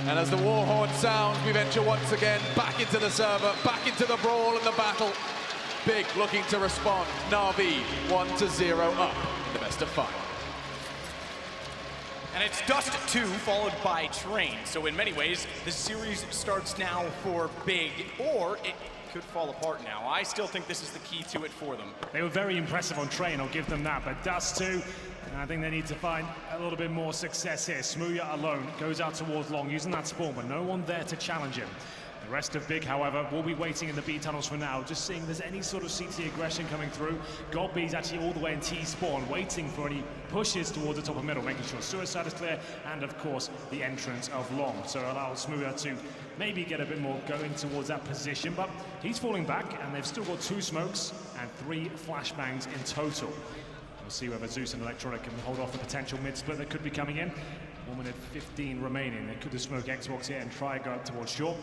And as the war horn sounds, we venture once again back into the server, back into the brawl and the battle. Big looking to respond. NaVi 1-0 up in the best of 5. And it's Dust 2 followed by Train. So in many ways, the series starts now for Big, or it could fall apart now. I still think this is the key to it for them. They were very impressive on Train, I'll give them that, but Dust 2, I think they need to find a little bit more success here. Smooya alone goes out towards long, using that spawn, but no one there to challenge him. The rest of Big, however, will be waiting in the B tunnels for now, just seeing if there's any sort of CT aggression coming through. Godby's actually all the way in T spawn, waiting for any pushes towards the top of middle, making sure Suicide is clear, and of course, the entrance of long. So allow Smooya to maybe get a bit more going towards that position, but he's falling back, and they've still got 2 smokes and 3 flashbangs in total. We'll see whether Zeus and Electronic can hold off the potential mid-split that could be coming in. 1 minute 15 remaining. They could just smoke Xbox here and try and go up towards short.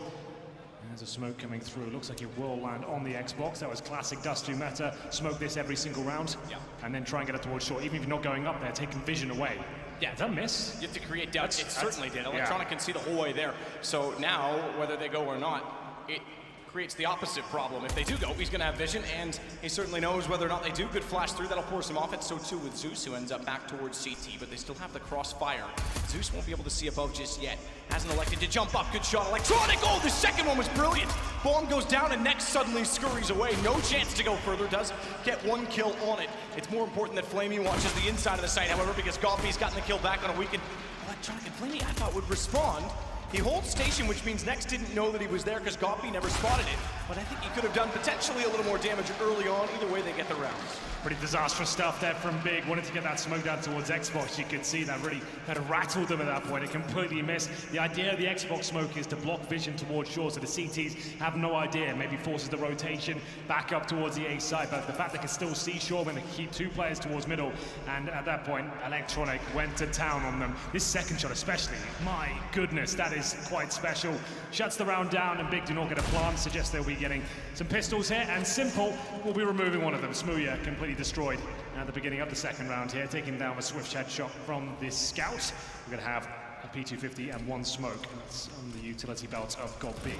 There's a smoke coming through. Looks like it will land on the Xbox. That was classic Dust 2 meta. Smoke this every single round, and then try and get it towards short. Even if you're not going up there, taking vision away. Yeah, did that miss? You have to create doubt. It certainly did. Electronic can see the whole way there. So now, whether they go or not, it creates the opposite problem. If they do go, he's going to have vision, and he certainly knows whether or not they do. Good flash through, that'll force him off it. So too with Zeus, who ends up back towards CT, but they still have the crossfire. Zeus won't be able to see above just yet. Hasn't elected to jump up. Good shot, Electronic. Oh, the second one was brilliant. Bomb goes down, and next suddenly scurries away. No chance to go further. Does get 1 kill on it. It's more important that Flamey watches the inside of the site, however, because Godby's gotten the kill back on a weakened Electronic, and Flamey, I thought, would respond. He holds station, which means Next didn't know that he was there because Godby never spotted it. But I think he could have done potentially a little more damage early on. Either way, they get the rounds. Pretty disastrous stuff there from Big. Wanted to get that smoke down towards Xbox. You could see that really kind of rattled them at that point. It completely missed. The idea of the Xbox smoke is to block vision towards shore, so the CTs have no idea. Maybe forces the rotation back up towards the A side, but the fact they can still see shore when they keep 2 players towards middle, and at that point, Electronic went to town on them. This second shot especially, my goodness, that is quite special. Shuts the round down, and Big do not get a plant. Suggests they'll be getting some pistols here, and Simple will be removing one of them. Smooya completely destroyed at the beginning of the second round here, taking down a swift headshot from this scout. We're going to have a P250 and 1 smoke. That's on the utility belt of Godby.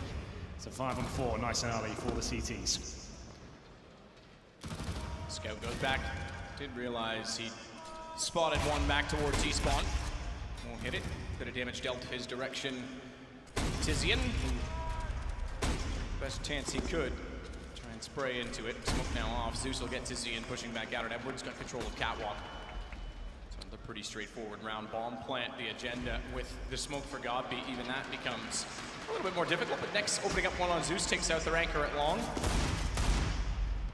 So 5 and 4, nice and early for the CTs. Scout goes back. Did realize he spotted one back towards T-spawn. Won't hit it. Bit of damage dealt his direction. Tizian, best chance he could. Try and spray into it. Smoke now off. Zeus will get Tizian pushing back out, and Edwards got control of Catwalk. So another pretty straightforward round. Bomb plant the agenda with the smoke for Godby. Even that becomes a little bit more difficult, but Next opening up one on Zeus takes out their anchor at long.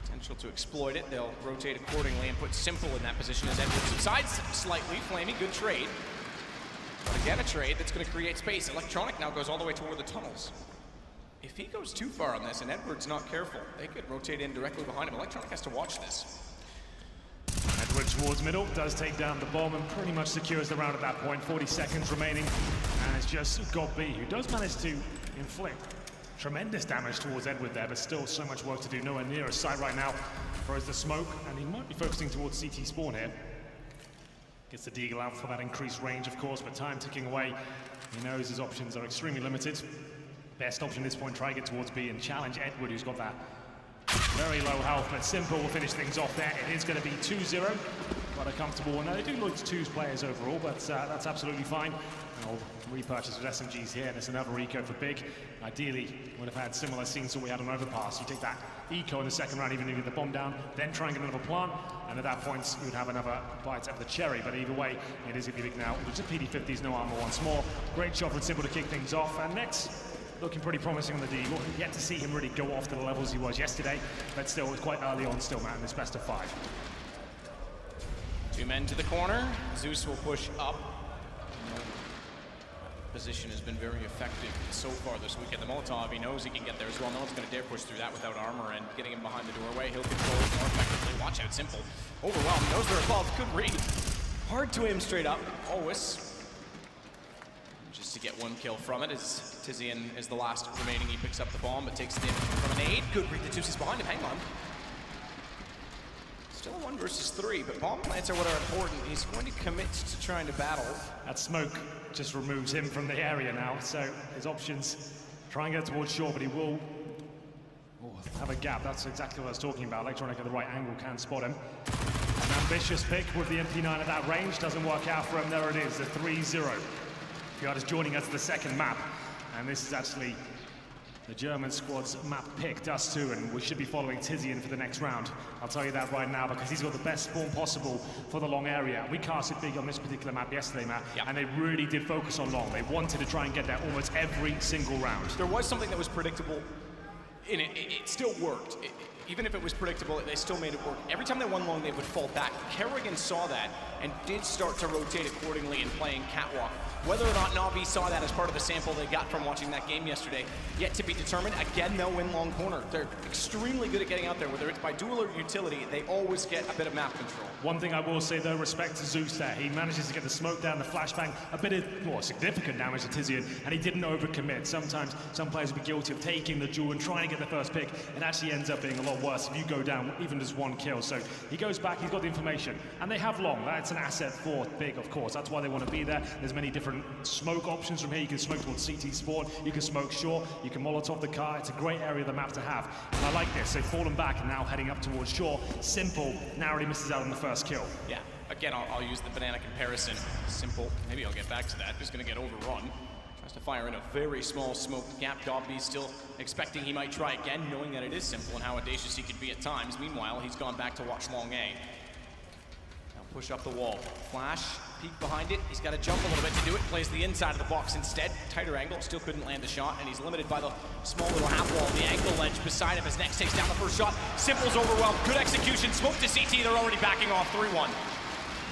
Potential to exploit it. They'll rotate accordingly and put Simple in that position as Edwards subsides slightly. Flamey, good trade. But again, a trade that's going to create space. Electronic now goes all the way toward the tunnels. If he goes too far on this and Edwards not careful, they could rotate in directly behind him. Electronic has to watch this. Edwards towards middle, does take down the bomb and pretty much secures the round at that point. 40 seconds remaining, and it's just Godby who does manage to inflict tremendous damage towards Edward there, but still so much work to do. Nowhere near a sight right now. Throws the smoke, and he might be focusing towards CT spawn here. Gets the deagle out for that increased range, of course, but time ticking away. He knows his options are extremely limited. Best option at this point, try to get towards B and challenge Edward, who's got that very low health, but Simple will finish things off there. It is going to be 2-0. Quite a comfortable one. Now, they do look to 2 players overall, but that's absolutely fine. And I'll repurchase with SMGs here, and it's another eco for Big. Ideally, would have had similar scenes to what we had on Overpass. You take that eco in the second round, even if you get the bomb down, then try and get another plant, and at that point, you would have another bite of the cherry. But either way, it is going to be Big now. It's a PD50s, no armor once more. Great shot from Simple to kick things off, and Next looking pretty promising on the D. We'll yet to see him really go off to the levels he was yesterday, but still, it's quite early on still, man, in this best of 5. 2 men to the corner. Zeus will push up. Position has been very effective so far this weekend. The Molotov, he knows he can get there as well. No one's going to dare push through that without armor, and getting him behind the doorway, he'll control it more effectively. Watch out, Simple. Overwhelmed, knows they're above. Good read. Hard to aim straight up, always. Just to get 1 kill from it, as Tizian is the last remaining. He picks up the bomb, but takes the damage from an aid. Good read, the Zeus is behind him. Hang on. Still a 1 versus 3, but bomb plants are what are important. He's going to commit to trying to battle. That smoke just removes him from the area now. So his options, try and get towards short, but he will have a gap. That's exactly what I was talking about. Electronic at the right angle can spot him. An ambitious pick with the MP9 at that range. Doesn't work out for him. There it is, the 3-0. VODs is joining us the second map. And this is actually the German squad's map pick, Dust 2, and we should be following Tizian for the next round. I'll tell you that right now because he's got the best spawn possible for the long area. We cast it big on this particular map yesterday, Matt, and they really did focus on long. They wanted to try and get there almost every single round. There was something that was predictable in it. It still worked. Even if it was predictable, they still made it work. Every time they won long, they would fall back. Kerrigan saw that and did start to rotate accordingly in playing catwalk. Whether or not NaVi saw that as part of the sample they got from watching that game yesterday, yet to be determined. Again, they'll win long corner. They're extremely good at getting out there. Whether it's by duel or utility, they always get a bit of map control. One thing I will say though, respect to Zeus there. He manages to get the smoke down, the flashbang, a bit of more significant damage to Tizian, and he didn't overcommit. Sometimes some players will be guilty of taking the duel and trying to get the first pick. It actually ends up being a lot worse if you go down even just one kill. So he goes back, he's got the information, and they have long. That's an asset for big, of course. That's why they want to be there. There's many different smoke options from here. You can smoke towards CT spawn, you can smoke short, you can Molotov the car. It's a great area of the map to have. And I like this. They've fallen back and now heading up towards shore. Simple narrowly misses out on the first kill. Yeah, again, I'll use the banana comparison. Simple, maybe I'll get back to that. Just gonna get overrun. Tries to fire in a very small smoked gap. Dobby's still expecting he might try again, knowing that it is simple and how audacious he could be at times. Meanwhile, he's gone back to watch long A. Now push up the wall. Flash, peek behind it. He's got to jump a little bit to do it. Plays the inside of the box instead. Tighter angle, still couldn't land the shot, and he's limited by the small little half wall. The ankle ledge beside him as Next takes down the first shot. Simple's overwhelmed. Good execution. Smoke to CT. They're already backing off 3-1.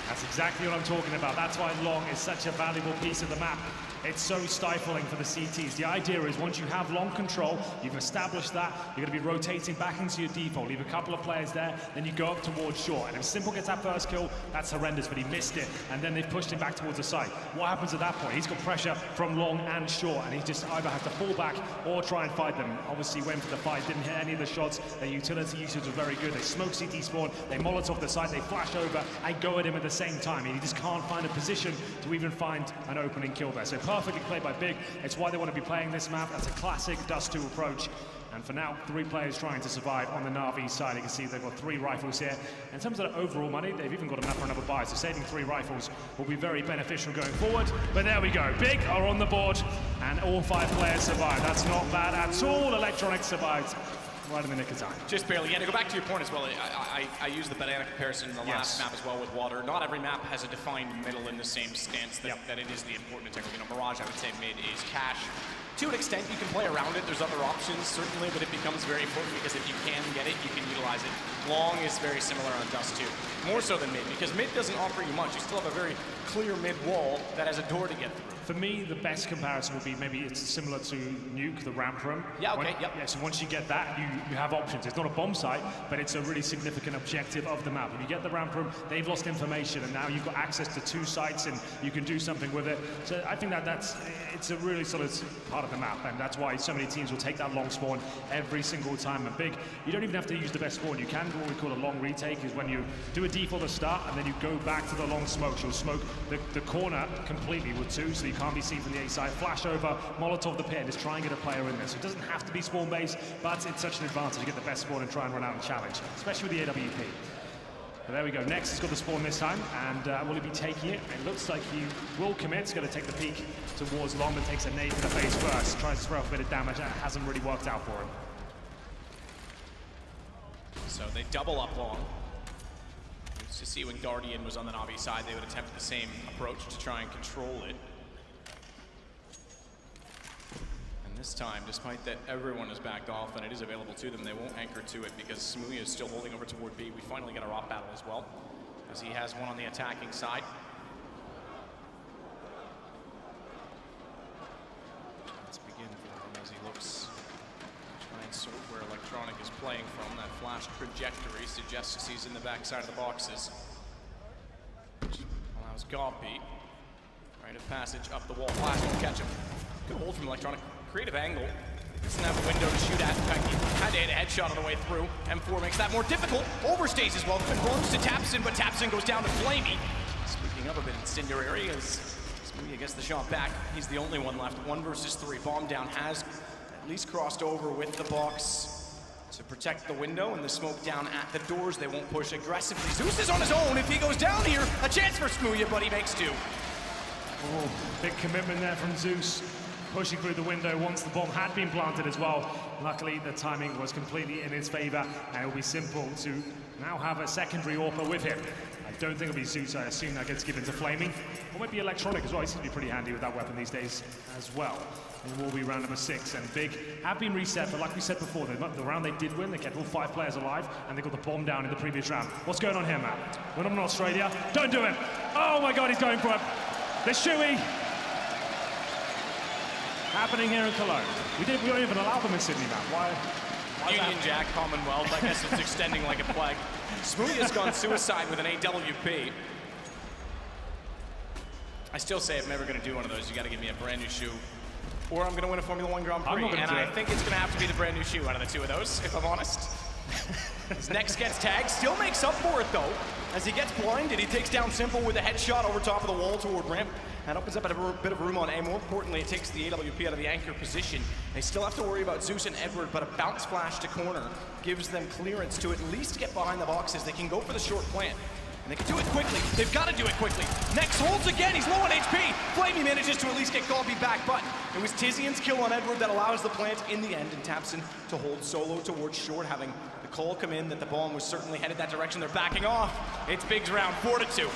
That's exactly what I'm talking about. That's why long is such a valuable piece of the map. It's so stifling for the CTs. The idea is once you have long control, you've established that, you're going to be rotating back into your default. Leave a couple of players there, then you go up towards short. And if Simple gets that first kill, that's horrendous, but he missed it. And then they've pushed him back towards the side. What happens at that point? He's got pressure from long and short, and he just either has to fall back or try and fight them. Obviously went for the fight, didn't hit any of the shots. Their utility usage was very good. They smoke CT spawn, they Molotov the side, they flash over and go at him at the same time. And he just can't find a position to even find an opening kill there. So perfectly played by Big. It's why they want to be playing this map. That's a classic Dust 2 approach. And for now, 3 players trying to survive on the NaVi side. You can see they've got 3 rifles here. In terms of the overall money, they've even got enough for another buy. So saving 3 rifles will be very beneficial going forward. But there we go. Big are on the board, and all 5 players survive. That's not bad at all. Electronic survived right in the nick of time. Just barely. Yeah, to go back to your point as well, I use the banana comparison in the last map as well with water. Not every map has a defined middle in the same stance that it is the important integral. You know, Mirage, I would say mid is cash. To an extent, you can play around it. There's other options, certainly, but it becomes very important because if you can get it, you can utilize it. Long is very similar on Dust 2. More so than mid, because mid doesn't offer you much. You still have a very clear mid wall that has a door to get through. For me, the best comparison would be maybe it's similar to Nuke, the ramp room. Yeah, okay, Yeah, so once you get that, you have options. It's not a bomb site, but it's a really significant objective of the map. If you get the ramp room, they've lost information, and now you've got access to 2 sites, and you can do something with it. So I think it's a really solid part of the map, and that's why so many teams will take that long spawn every single time. And Big, you don't even have to use the best spawn. You can do what we call a long retake, is when you do a default at the start, and then you go back to the long smoke. You'll smoke the corner completely with 2, so you can't be seen from the A side. Flash over, Molotov the pit, and just try and get a player in there. So it doesn't have to be spawn based, but it's such an advantage to get the best spawn and try and run out and challenge, especially with the AWP. But there we go. Next has got the spawn this time, and will he be taking it? It looks like he will commit. He's going to take the peek towards long, but takes a nade to the face first. Tries to throw off a bit of damage, and it hasn't really worked out for him. So they double up long. To see when Guardian was on the NaVi side, they would attempt the same approach to try and control it. And this time, despite that everyone is backed off and it is available to them, they won't anchor to it because Smooya is still holding over toward B. We finally get a rock battle as well, as he has one on the attacking side. Let's begin for him as he looks to try and sort where Electronic is playing from. That flash trajectory suggests he's in the backside of the boxes, which allows Gobby right of passage up the wall. Flash won't catch him. Good hold from Electronic. Creative angle. Doesn't have a window to shoot at. In fact, he had to hit a headshot on the way through. M4 makes that more difficult. Overstays as well. And runs to Tapson, but Tapson goes down to Flamey. Speaking of a bit incendiary, as Smoothie gets the shot back. He's the only one left. 1 versus 3. Bomb down has at least crossed over with the box to protect the window, and the smoke down at the doors. They won't push aggressively. Zeus is on his own. If he goes down here, a chance for Smoothie, but he makes 2. Oh, big commitment there from Zeus. Pushing through the window once the bomb had been planted as well. Luckily, the timing was completely in his favor, and it will be simple to now have a secondary AWPer with him. I don't think it'll be Zeus. I assume that gets given to Flamey. Or maybe Electronic as well. He seems to be pretty handy with that weapon these days as well. It will be round number 6, and Big have been reset, but like we said before, the round they did win, they kept all 5 players alive, and they got the bomb down in the previous round. What's going on here, Matt? When I'm in Australia, don't do it! Oh my God, he's going for it! The shoey! Happening here in Cologne. We don't even allow them in Sydney, Matt. Why Union Jack, Commonwealth, I guess it's extending like a plague. Smoothie has gone suicide with an AWP. I still say if I'm ever going to do one of those, you got to give me a brand new shoe, or I'm going to win a Formula 1 Grand Prix. And I think it's going to have to be the brand new shoe out of the 2 of those, if I'm honest. His next gets tagged, still makes up for it though. As he gets blinded, he takes down Simple with a headshot over top of the wall toward ramp. That opens up a bit of room on A. More importantly, it takes the AWP out of the anchor position. They still have to worry about Zeus and Edward, but a bounce flash to corner gives them clearance to at least get behind the boxes. They can go for the short plant, and they can do it quickly. They've got to do it quickly. Next holds again, he's low on HP. Flamey manages to at least get Gobby back, but it was Tizian's kill on Edward that allows the plant in the end, and Tapson to hold solo towards short, having the call come in that the bomb was certainly headed that direction. They're backing off. It's Big's round, 4-2.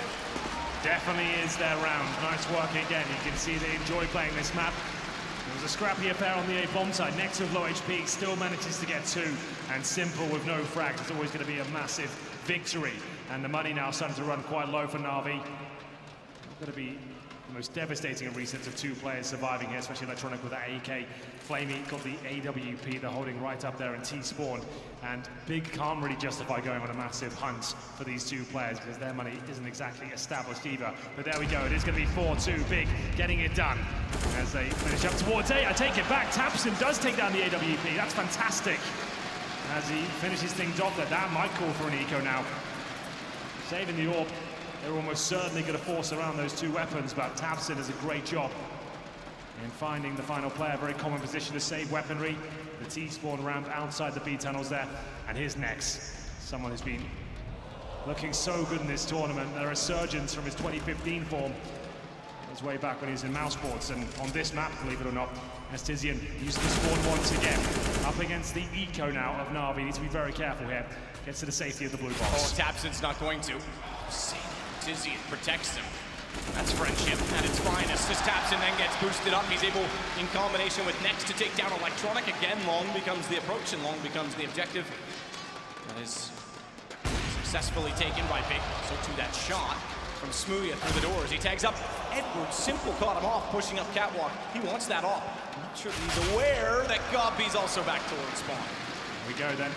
Definitely is their round. Nice work again. You can see they enjoy playing this map. There was a scrappy affair on the A bomb side. Next with low HP, still manages to get 2. And Simple with no frags. It's always going to be a massive victory. And the money now starting to run quite low for NaVi. Not going to be the most devastating of resets of 2 players surviving here, especially Electronic with that AK. Flamey got the AWP, they're holding right up there in T-spawn. And Big can't really justify going on a massive hunt for these 2 players because their money isn't exactly established either. But there we go, it is going to be 4-2. Big getting it done as they finish up towards A. I take it back, Tapson does take down the AWP, that's fantastic. As he finishes things off there, that might call for an eco now. Saving the AWP, they're almost certainly going to force around those 2 weapons, but Tapson does a great job in finding the final player. Very common position to save weaponry. The T-spawn ramp outside the B tunnels there. And here's next. Someone who's been looking so good in this tournament. A resurgence from his 2015 form. It was way back when he was in Mousesports, and on this map, believe it or not, as Tizian uses the spawn once again. Up against the eco now of NaVi. Needs to be very careful here. Gets to the safety of the blue box. Oh, Tapson's not going to. Tizian protects him. That's friendship at its finest. As Tapson then gets boosted up, he's able, in combination with Next, to take down Electronic. Again, long becomes the approach, and long becomes the objective. That is successfully taken by Big. So to that shot from Smoothie through the doors. He tags up Edward. Simple caught him off, pushing up catwalk. He wants that off. I'm not sure that he's aware that Gobby's also back towards spawn. Here we go then.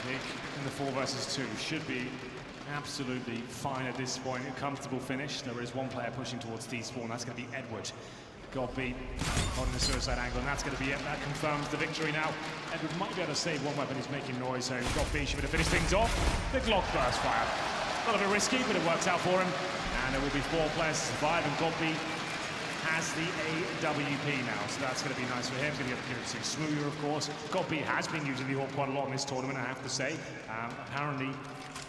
Big in the 4 versus 2 should be absolutely fine at this point. A comfortable finish. There is 1 player pushing towards T-spawn. That's going to be Edward. Gobby on the suicide angle, and that's going to be it. That confirms the victory now. Edward might be able to save 1 weapon. He's making noise, so Gobby should be able to finish things off. Big lock burst fire. A little bit risky, but it works out for him. And there will be 4 players to survive, and Gobby has the AWP now, so that's going to be nice for him. He's going to get to Smoother, of course. Gobby has been using the AWP quite a lot in this tournament, I have to say. Apparently,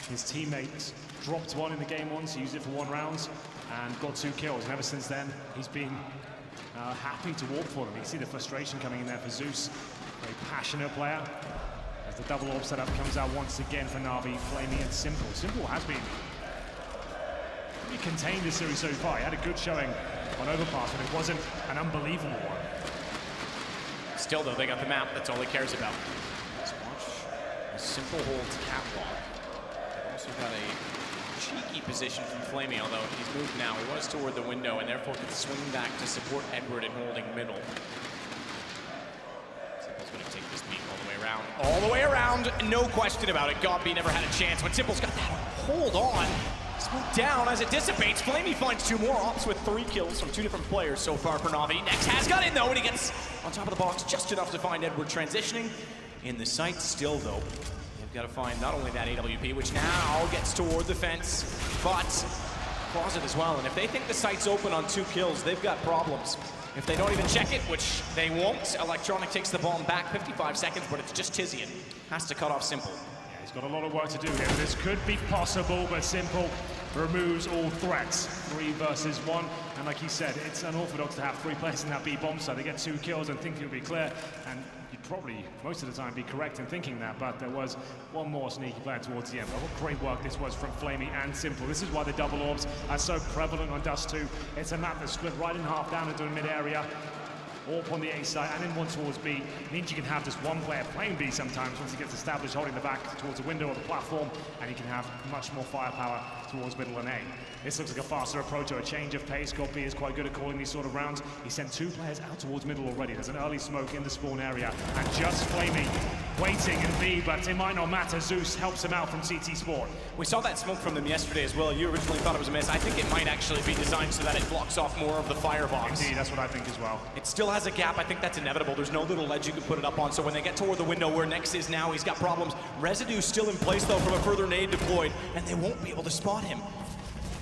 his teammates dropped 1 in the game once, he used it for 1 round, and got 2 kills. And ever since then, he's been happy to walk for them. You can see the frustration coming in there for Zeus. Very passionate player. As the double AWP setup comes out once again for NaVi, Flamey and Simple. Simple has been pretty contained this series so far. He had a good showing on Overpass, but it wasn't an unbelievable one. Still, though, they got the map. That's all he cares about. Let's watch a Simple holds catwalk. They've also got a cheeky position from Flamey, although he's moved now. He was toward the window and therefore could swing back to support Edward in holding middle. Simple's going to take this beat all the way around. All the way around, no question about it. Gobby never had a chance. When Simple's got that hold on, smooth down as it dissipates. Flamey finds 2 more ops with 3 kills from 2 different players so far for NaVi. Next has got in though, and he gets on top of the box just enough to find Edward transitioning in the sight. Still though, they've got to find not only that AWP, which now gets toward the fence, but closet as well, and if they think the site's open on 2 kills, they've got problems. If they don't even check it, which they won't, Electronic takes the bomb back, 55 seconds, but it's just Tizian. Has to cut off Simple. Yeah, he's got a lot of work to do here. This could be possible, but Simple removes all threats. 3 versus 1, and like he said, it's unorthodox to have 3 players in that B bomb site. They get 2 kills and think it'll be clear, and you'd probably, most of the time, be correct in thinking that, but there was one more sneaky player towards the end. But what great work this was from Flamey and Simple. This is why the double orbs are so prevalent on Dust 2. It's a map that's split right in half down into the mid-area. Orp on the A side and in one towards B. Means you can have just one player playing B sometimes once he gets established, holding the back towards the window or the platform, and he can have much more firepower towards middle and A. This looks like a faster approach or a change of pace. God B is quite good at calling these sort of rounds. He sent 2 players out towards middle already. There's an early smoke in the spawn area, and just Flamey waiting in B, but it might not matter. Zeus helps him out from CT Sport. We saw that smoke from them yesterday as well. You originally thought it was a miss. I think it might actually be designed so that it blocks off more of the firebox. Indeed, that's what I think as well. It still has a gap. I think that's inevitable. There's no little ledge you can put it up on, so when they get toward the window where Nex is now, he's got problems. Residue still in place, though, from a further nade deployed, and they won't be able to spot him.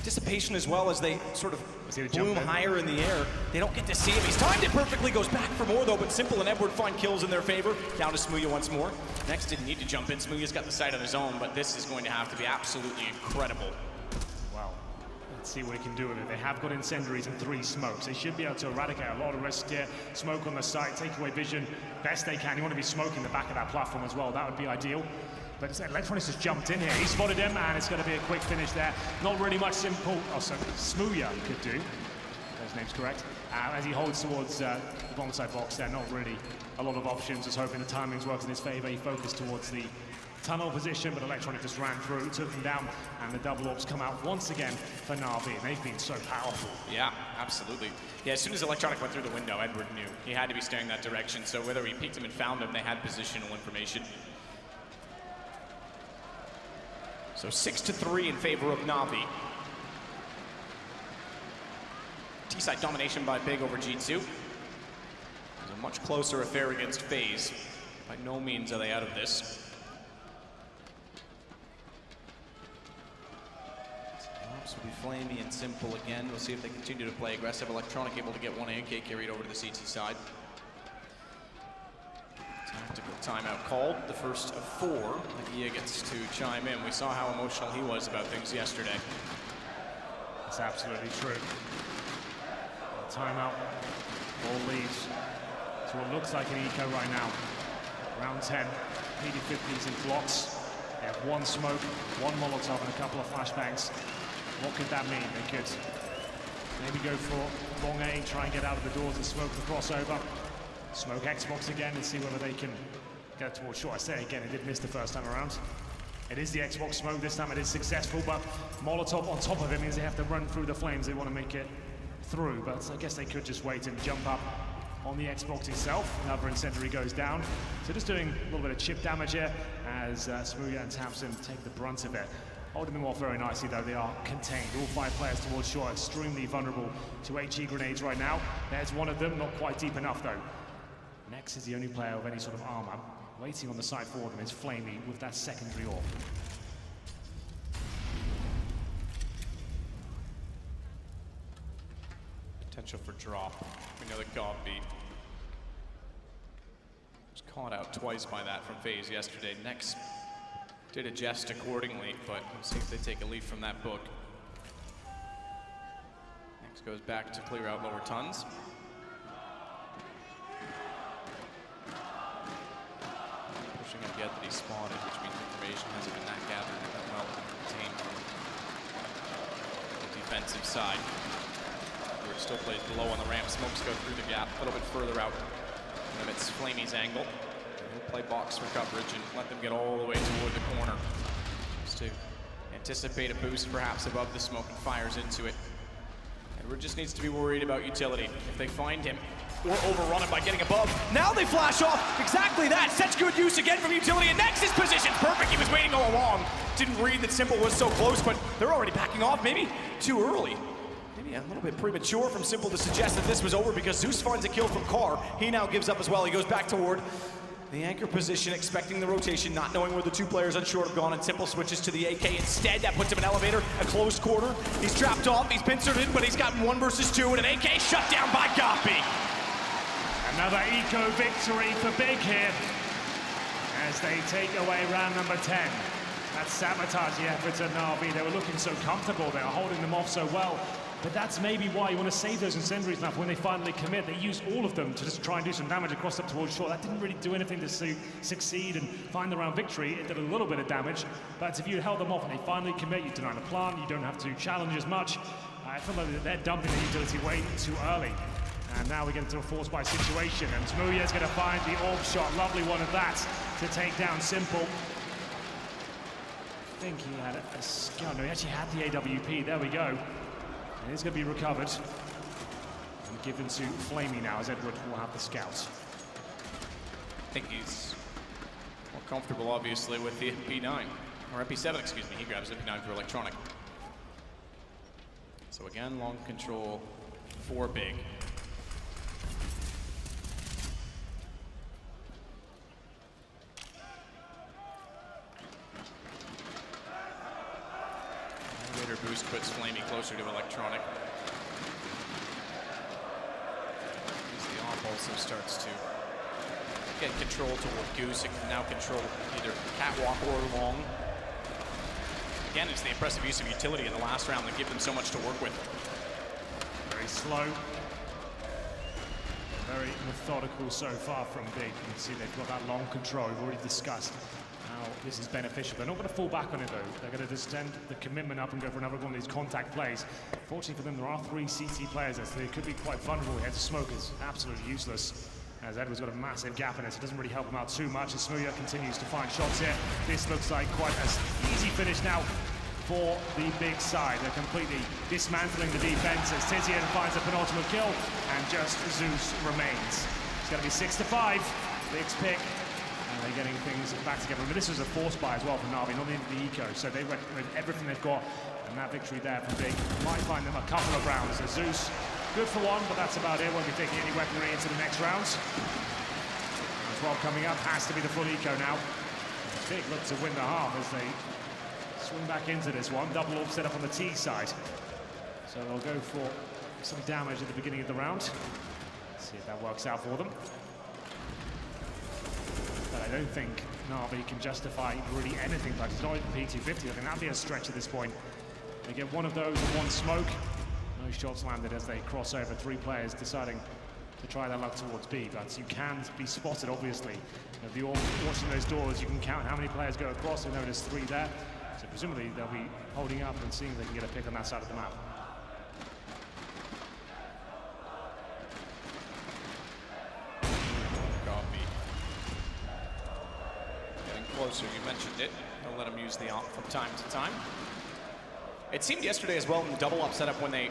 Dissipation as well, as they sort of bloom higher in the air. They don't get to see him. He's timed it perfectly, goes back for more though, but Simple and Edward find kills in their favor. Down to Smooya once more. Next didn't need to jump in. Smooya's got the site on his own, but this is going to have to be absolutely incredible. Well, let's see what he can do with it. They have got incendiaries and 3 smokes. They should be able to eradicate a lot of risk here. Smoke on the site, take away vision best they can. You want to be smoking the back of that platform as well. That would be ideal. But Electronics just jumped in here. He spotted him, and it's going to be a quick finish there. Not really much Simple. Oh, so Smooya could do. His name's correct. As he holds towards the bomb side box there, not really a lot of options. Just hoping the timings works in his favor. He focused towards the tunnel position, but Electronic just ran through, took him down, and the double orbs come out once again for NaVi. They've been so powerful. Yeah, absolutely. Yeah, as soon as Electronic went through the window, Edward knew he had to be staring that direction. So whether he peeked him and found him, they had positional information. So 6-3 in favor of NaVi. T-side domination by Big over G2. It was a much closer affair against FaZe. By no means are they out of this. So will be Flamey and Simple again. We'll see if they continue to play aggressive. Electronic able to get 1 AK carried over to the CT side. Tactical timeout called, the first of 4. Ia gets to chime in. We saw how emotional he was about things yesterday. That's absolutely true. Timeout, ball leads to what looks like an eco right now. Round 10, 80-50s in blocks. They have 1 smoke, 1 Molotov, and a couple of flashbangs. What could that mean? They could maybe go for long A, try and get out of the doors and smoke the crossover. Smoke Xbox again and see whether they can get towards short. I say again, it did miss the first time around. It is the Xbox smoke. This time it is successful, but Molotov on top of it means they have to run through the flames. They want to make it through, but I guess they could just wait and jump up on the Xbox itself. Another incendiary goes down. So just doing a little bit of chip damage here as Smooya and Tamsin take the brunt of it. Holding them off very nicely though, they are contained. All 5 players towards shore, extremely vulnerable to HE grenades right now. There's one of them, not quite deep enough though. Nex is the only player with any sort of armor. Waiting on the side for them is Flamey with that secondary orb. Potential for drop. We know that God B was caught out twice by that from FaZe yesterday. Nex did adjust accordingly, but we'll see if they take a leaf from that book. Nex goes back to clear out lower tons. Pushing up yet that he's spotted, which means information hasn't been that gathered that well contained from the defensive side. Edward still plays below on the ramp. Smokes go through the gap, a little bit further out. Limits Flamey's angle. He'll play box for coverage and let them get all the way toward the corner. Just to anticipate a boost perhaps above the smoke and fires into it. Edward just needs to be worried about utility. If they find him or overrun him by getting above, now they flash off. Exactly that. Such good use again from utility. And Nex's position's perfect. He was waiting all along. Didn't read that Simple was so close, but they're already backing off. Maybe too early. Maybe a little bit premature from Simple to suggest that this was over because Zeus finds a kill from Carr. He now gives up as well. He goes back toward the anchor position, expecting the rotation, not knowing where the two players on short have gone, and Simple switches to the AK instead. That puts him in elevator, a closed quarter. He's trapped off, he's pincered in, but he's got 1 versus 2, and an AK shut down by Goppy. Another eco victory for Big here as they take away round number 10. That sabotaged the efforts at NaVi. They were looking so comfortable, they were holding them off so well. But that's maybe why you want to save those incendiaries enough when they finally commit. They use all of them to just try and do some damage across up towards shore. That didn't really do anything to succeed and find the round victory. It did a little bit of damage, but if you held them off and they finally commit, you deny the plant, you don't have to challenge as much. I feel like they're dumping the utility way too early. And now we get into a force buy situation, and Smooya's going to find the orb shot. Lovely one of that to take down Simple. I think he had a scout. No, he actually had the AWP. There we go. And it's going to be recovered and given to Flamey now, as Edward will have the scout. I think he's more comfortable, obviously, with the MP9, or MP7, excuse me. He grabs the MP9 for electronic. So again, long control for Big. Elevator boost puts Flamey closer to electronic. As the off also starts to get control toward Goose. It can now control either catwalk or long. Again, it's the impressive use of utility in the last round that give them so much to work with. Very slow. Very methodical so far from Big. You can see they've got that long control. We've already discussed how this is beneficial. They're not going to fall back on it though. They're going to just send the commitment up and go for another one of these contact plays. Fortunately for them, there are 3 CT players there, so they could be quite vulnerable here. Smoke is absolutely useless, as Edward's got a massive gap in it, so it doesn't really help him out too much. And Smooya continues to find shots here. This looks like quite an easy finish now for the Big side. They're completely dismantling the defense as Tizian finds a penultimate kill, and just Zeus remains. It's going to be 6-5. Big's pick. And they're getting things back together. But this was a force buy as well from NaVi, not into the eco. So they went with everything they've got, and that victory there from Big might find them a couple of rounds. So Zeus, good for one, but that's about it. Won't be taking any weaponry into the next rounds. 12 coming up, has to be the full eco now. Big look to win the half as they swing back into this one. Double orb set up on the T side. So they'll go for some damage at the beginning of the round. Let's see if that works out for them. But I don't think NaVi can justify really anything, but it's not even P250. I think that'd be a stretch at this point. They get one of those and one smoke. No shots landed as they cross over. 3 players deciding to try their luck towards B, but you can be spotted, obviously. If you're watching those doors, you can count how many players go across. I know there's 3 there. So presumably they'll be holding up and seeing if they can get a pick on that side of the map. Getting closer, you mentioned it. They'll let him use the op from time to time. It seemed yesterday as well in the double up setup when they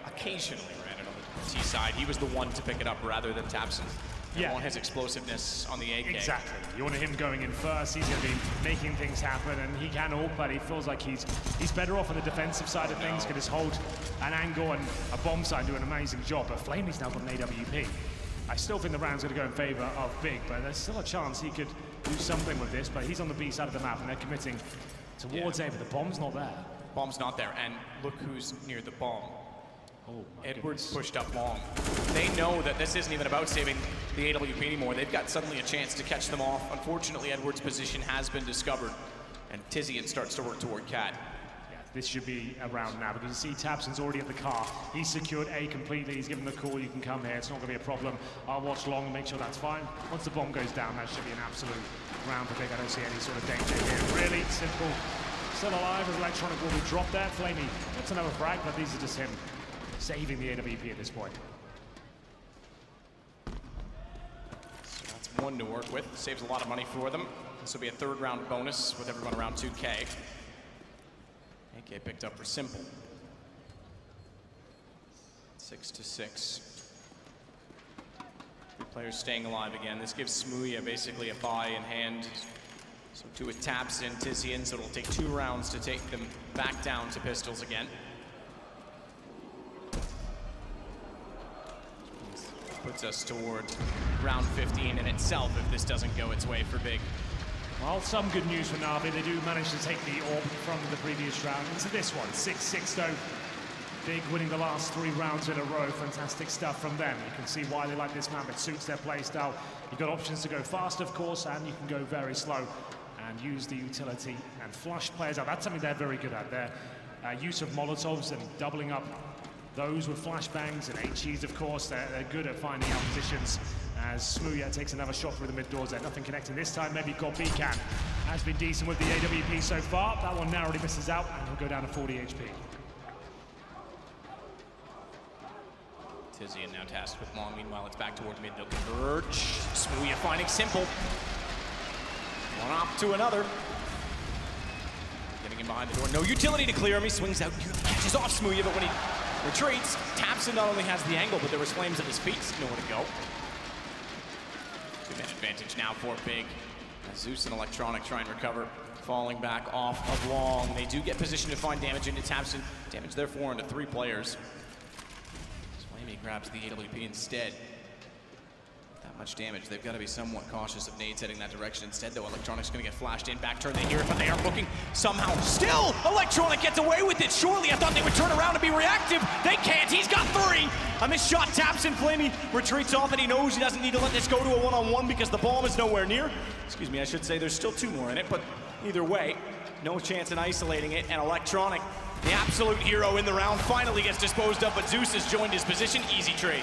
occasionally ran it on the T side. He was the one to pick it up rather than Tapson. You want his explosiveness on the AK. Exactly. You want him going in first. He's going to be making things happen, and he can all, but he feels like he's better off on the defensive side of things. Can just hold an angle and a bomb side, do an amazing job. But Flamey's now got an AWP. I still think the round's going to go in favor of Big, but there's still a chance he could do something with this. But he's on the B side of the map, and they're committing towards A, but the bomb's not there. Bomb's not there, and look who's near the bomb. Oh, Edwards pushed up long. They know that this isn't even about saving the AWP anymore. They've got suddenly a chance to catch them off. Unfortunately, Edwards' position has been discovered, and Tizian starts to work toward Cat. Yeah, this should be a round now, because you see Tapson's already at the car. He's secured A completely. He's given the call, you can come here. It's not going to be a problem. I'll watch long and make sure that's fine. Once the bomb goes down, that should be an absolute round for Big. I don't see any sort of danger here. Really simple. Still alive as electronic will be dropped there. Flamey gets another frag, but these are just him saving the AWP at this point. So that's 1 to work with. Saves a lot of money for them. This will be a 3rd round bonus with everyone around 2K. AK picked up for Simple. 6-6. 3 players staying alive again. This gives Smooya basically a buy in hand. So 2 with Taps in Tizian, so it'll take 2 rounds to take them back down to pistols again. puts us toward round 15 in itself if this doesn't go its way for Big. Well, some good news for NaVi. They do manage to take the orb from the previous round into this one. 6-6 though. Big winning the last 3 rounds in a row. Fantastic stuff from them. You can see why they like this map. It suits their play style. You've got options to go fast, of course, and you can go very slow and use the utility and flush players out. That's something they're very good at. Their use of Molotovs and doubling up those with flashbangs and HEs, of course. They're good at finding out positions as Smooya takes another shot through the mid doors there. Nothing connecting this time. Maybe Gobi can. Has been decent with the AWP so far. That one narrowly misses out and he'll go down to 40 HP. Tizian now tasked with long. Meanwhile, it's back towards mid. They'll converge. Smooya finding Simple. One up to another. Getting him behind the door. No utility to clear him. He swings out, catches off Smooya, but when he retreats, Tapson not only has the angle, but there was flames at his feet. Nowhere to go. 2-man advantage now for Big. As Zeus and Electronic try and recover. Falling back off of long. They do get position to find damage into Tapson. Damage therefore into 3 players. Flamey grabs the AWP instead. That much damage. They've got to be somewhat cautious of nades heading that direction. Instead, though, Electronic's going to get flashed in. Back turn, they hear it, but they are looking somehow. Still, Electronic gets away with it. Surely, I thought they would turn around and be reactive. They can't. He's got 3. A missed shot taps in. Flamey retreats off, and he knows he doesn't need to let this go to a one-on-one because the bomb is nowhere near. Excuse me, I should say there's still 2 more in it, but either way, no chance in isolating it. And Electronic, the absolute hero in the round, finally gets disposed of, but Zeus has joined his position. Easy trade.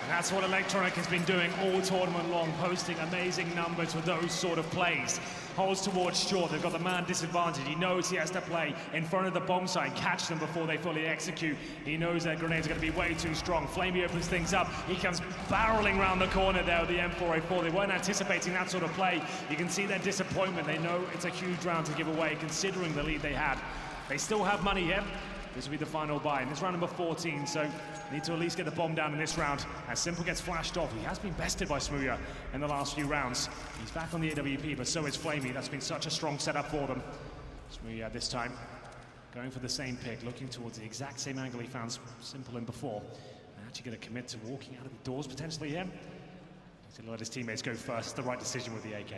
And that's what Electronic has been doing all tournament long, posting amazing numbers with those sort of plays. Holds towards short, they've got the man disadvantage. He knows he has to play in front of the bomb site, catch them before they fully execute. He knows their grenades are going to be way too strong. Flamey opens things up. He comes barreling around the corner there with the M4A4. They weren't anticipating that sort of play. You can see their disappointment. They know it's a huge round to give away, considering the lead they had. They still have money here. This will be the final buy. And it's round number 14, so need to at least get the bomb down in this round. As Simple gets flashed off, he has been bested by Smooya in the last few rounds. He's back on the AWP, but so is Flamey. That's been such a strong setup for them. Smooya this time going for the same pick, looking towards the exact same angle he found Simple in before. And actually going to commit to walking out of the doors potentially here. He's going to let his teammates go first. It's the right decision with the AK.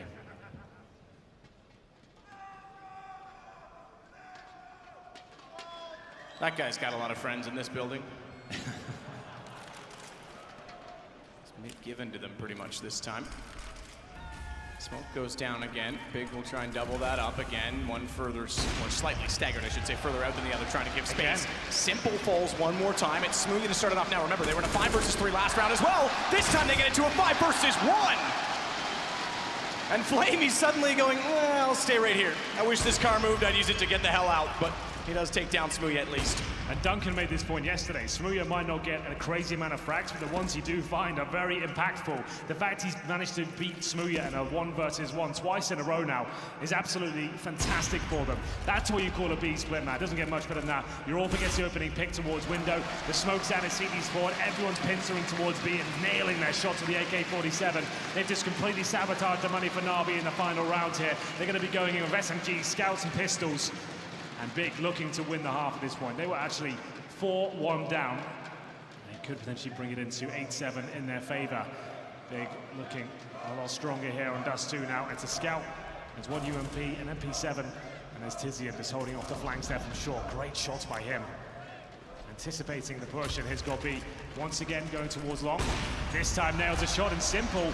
That guy's got a lot of friends in this building. It's given to them pretty much this time. Smoke goes down again. Big will try and double that up again. One further, or slightly staggered, I should say, further out than the other, trying to give space. Again. Simple falls one more time. It's Smooya to start it off now. Remember, they were in a 5 versus 3 last round as well. This time they get it to a 5 versus 1. And Flamey's suddenly going, well, I'll stay right here. I wish this car moved, I'd use it to get the hell out, but he does take down Smooya at least. And Duncan made this point yesterday. Smooya might not get a crazy amount of frags, but the ones he do find are very impactful. The fact he's managed to beat Smooya in a 1 versus 1 twice in a row now is absolutely fantastic for them. That's what you call a B split, man. It doesn't get much better than that. You're all gets the opening pick towards window. The smoke's down at CT's forward. Everyone's pincering towards B and nailing their shots with the AK-47. They've just completely sabotaged the money for NaVi in the final round here. They're going to be going in with SMGs, scouts, and pistols. And Big looking to win the half at this point. They were actually 4-1 down. They could potentially bring it into 8-7 in their favor. Big looking a lot stronger here on Dust 2 now. It's a scout. There's one UMP, an MP7, and there's Tizian just holding off the flanks there from short. Great shots by him. Anticipating the push, and here's Gobi once again going towards long. This time nails a shot, and Simple.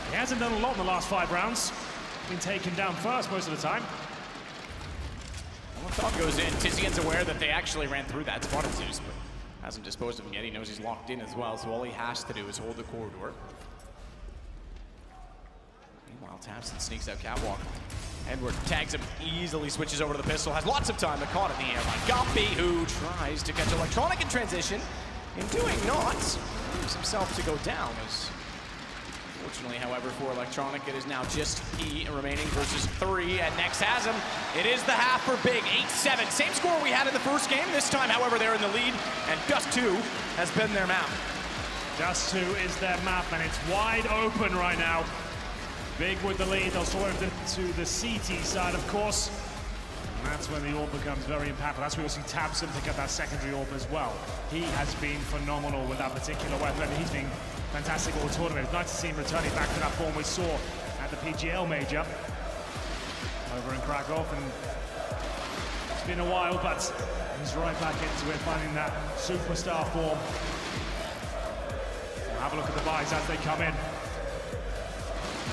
He hasn't done a lot in the last 5 rounds. Been taken down first most of the time. One thought goes in. Tizian's aware that they actually ran through that spot of Zeus, but hasn't disposed of him yet. He knows he's locked in as well, so all he has to do is hold the corridor. Meanwhile, Tapson sneaks out catwalk. Edward tags him, easily switches over to the pistol, has lots of time, but caught in the air by Gopi, who tries to catch Electronic in transition. In doing not, leaves himself to go down. Fortunately, however, for Electronic, it is now just he remaining versus 3, and next has him. It is the half for Big, 8-7. Same score we had in the first game. This time, however, they're in the lead, and Dust 2 has been their map. Dust 2 is their map, and it's wide open right now. Big with the lead. They'll swerve to the CT side, of course. And that's when the AWP becomes very impactful. That's where you'll see Tabson pick up that secondary AWP as well. He has been phenomenal with that particular weapon. He's been fantastic all tournament. It's nice to see him returning back to that form we saw at the PGL Major over in Krakow. And it's been a while, but he's right back into it, finding that superstar form. We'll have a look at the buys as they come in.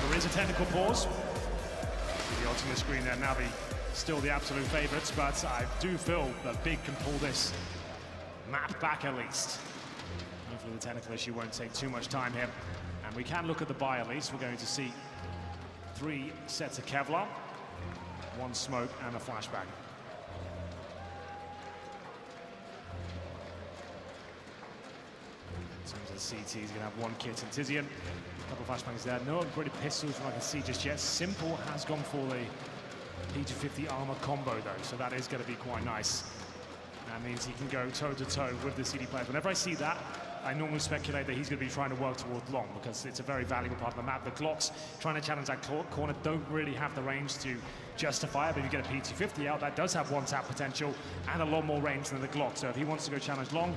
There is a technical pause. The odds on the screen there, NaVi still the absolute favourites, but I do feel that Big can pull this map back at least. Hopefully the technical issue won't take too much time here. And we can look at the buy at least. We're going to see 3 sets of Kevlar, 1 smoke and a flashbang. In terms of the CT, he's going to have 1 kit and Tizian. A couple of flashbangs there. No upgraded pistols from I can see just yet. Simple has gone for the P250 armor combo though, so that is going to be quite nice. That means he can go toe-to-toe with the CD players. Whenever I see that, I normally speculate that he's going to be trying to work towards long because it's a very valuable part of the map. The Glocks trying to challenge that corner don't really have the range to justify it, but if you get a P250 out, that does have 1-tap potential and a lot more range than the Glock. So if he wants to go challenge long,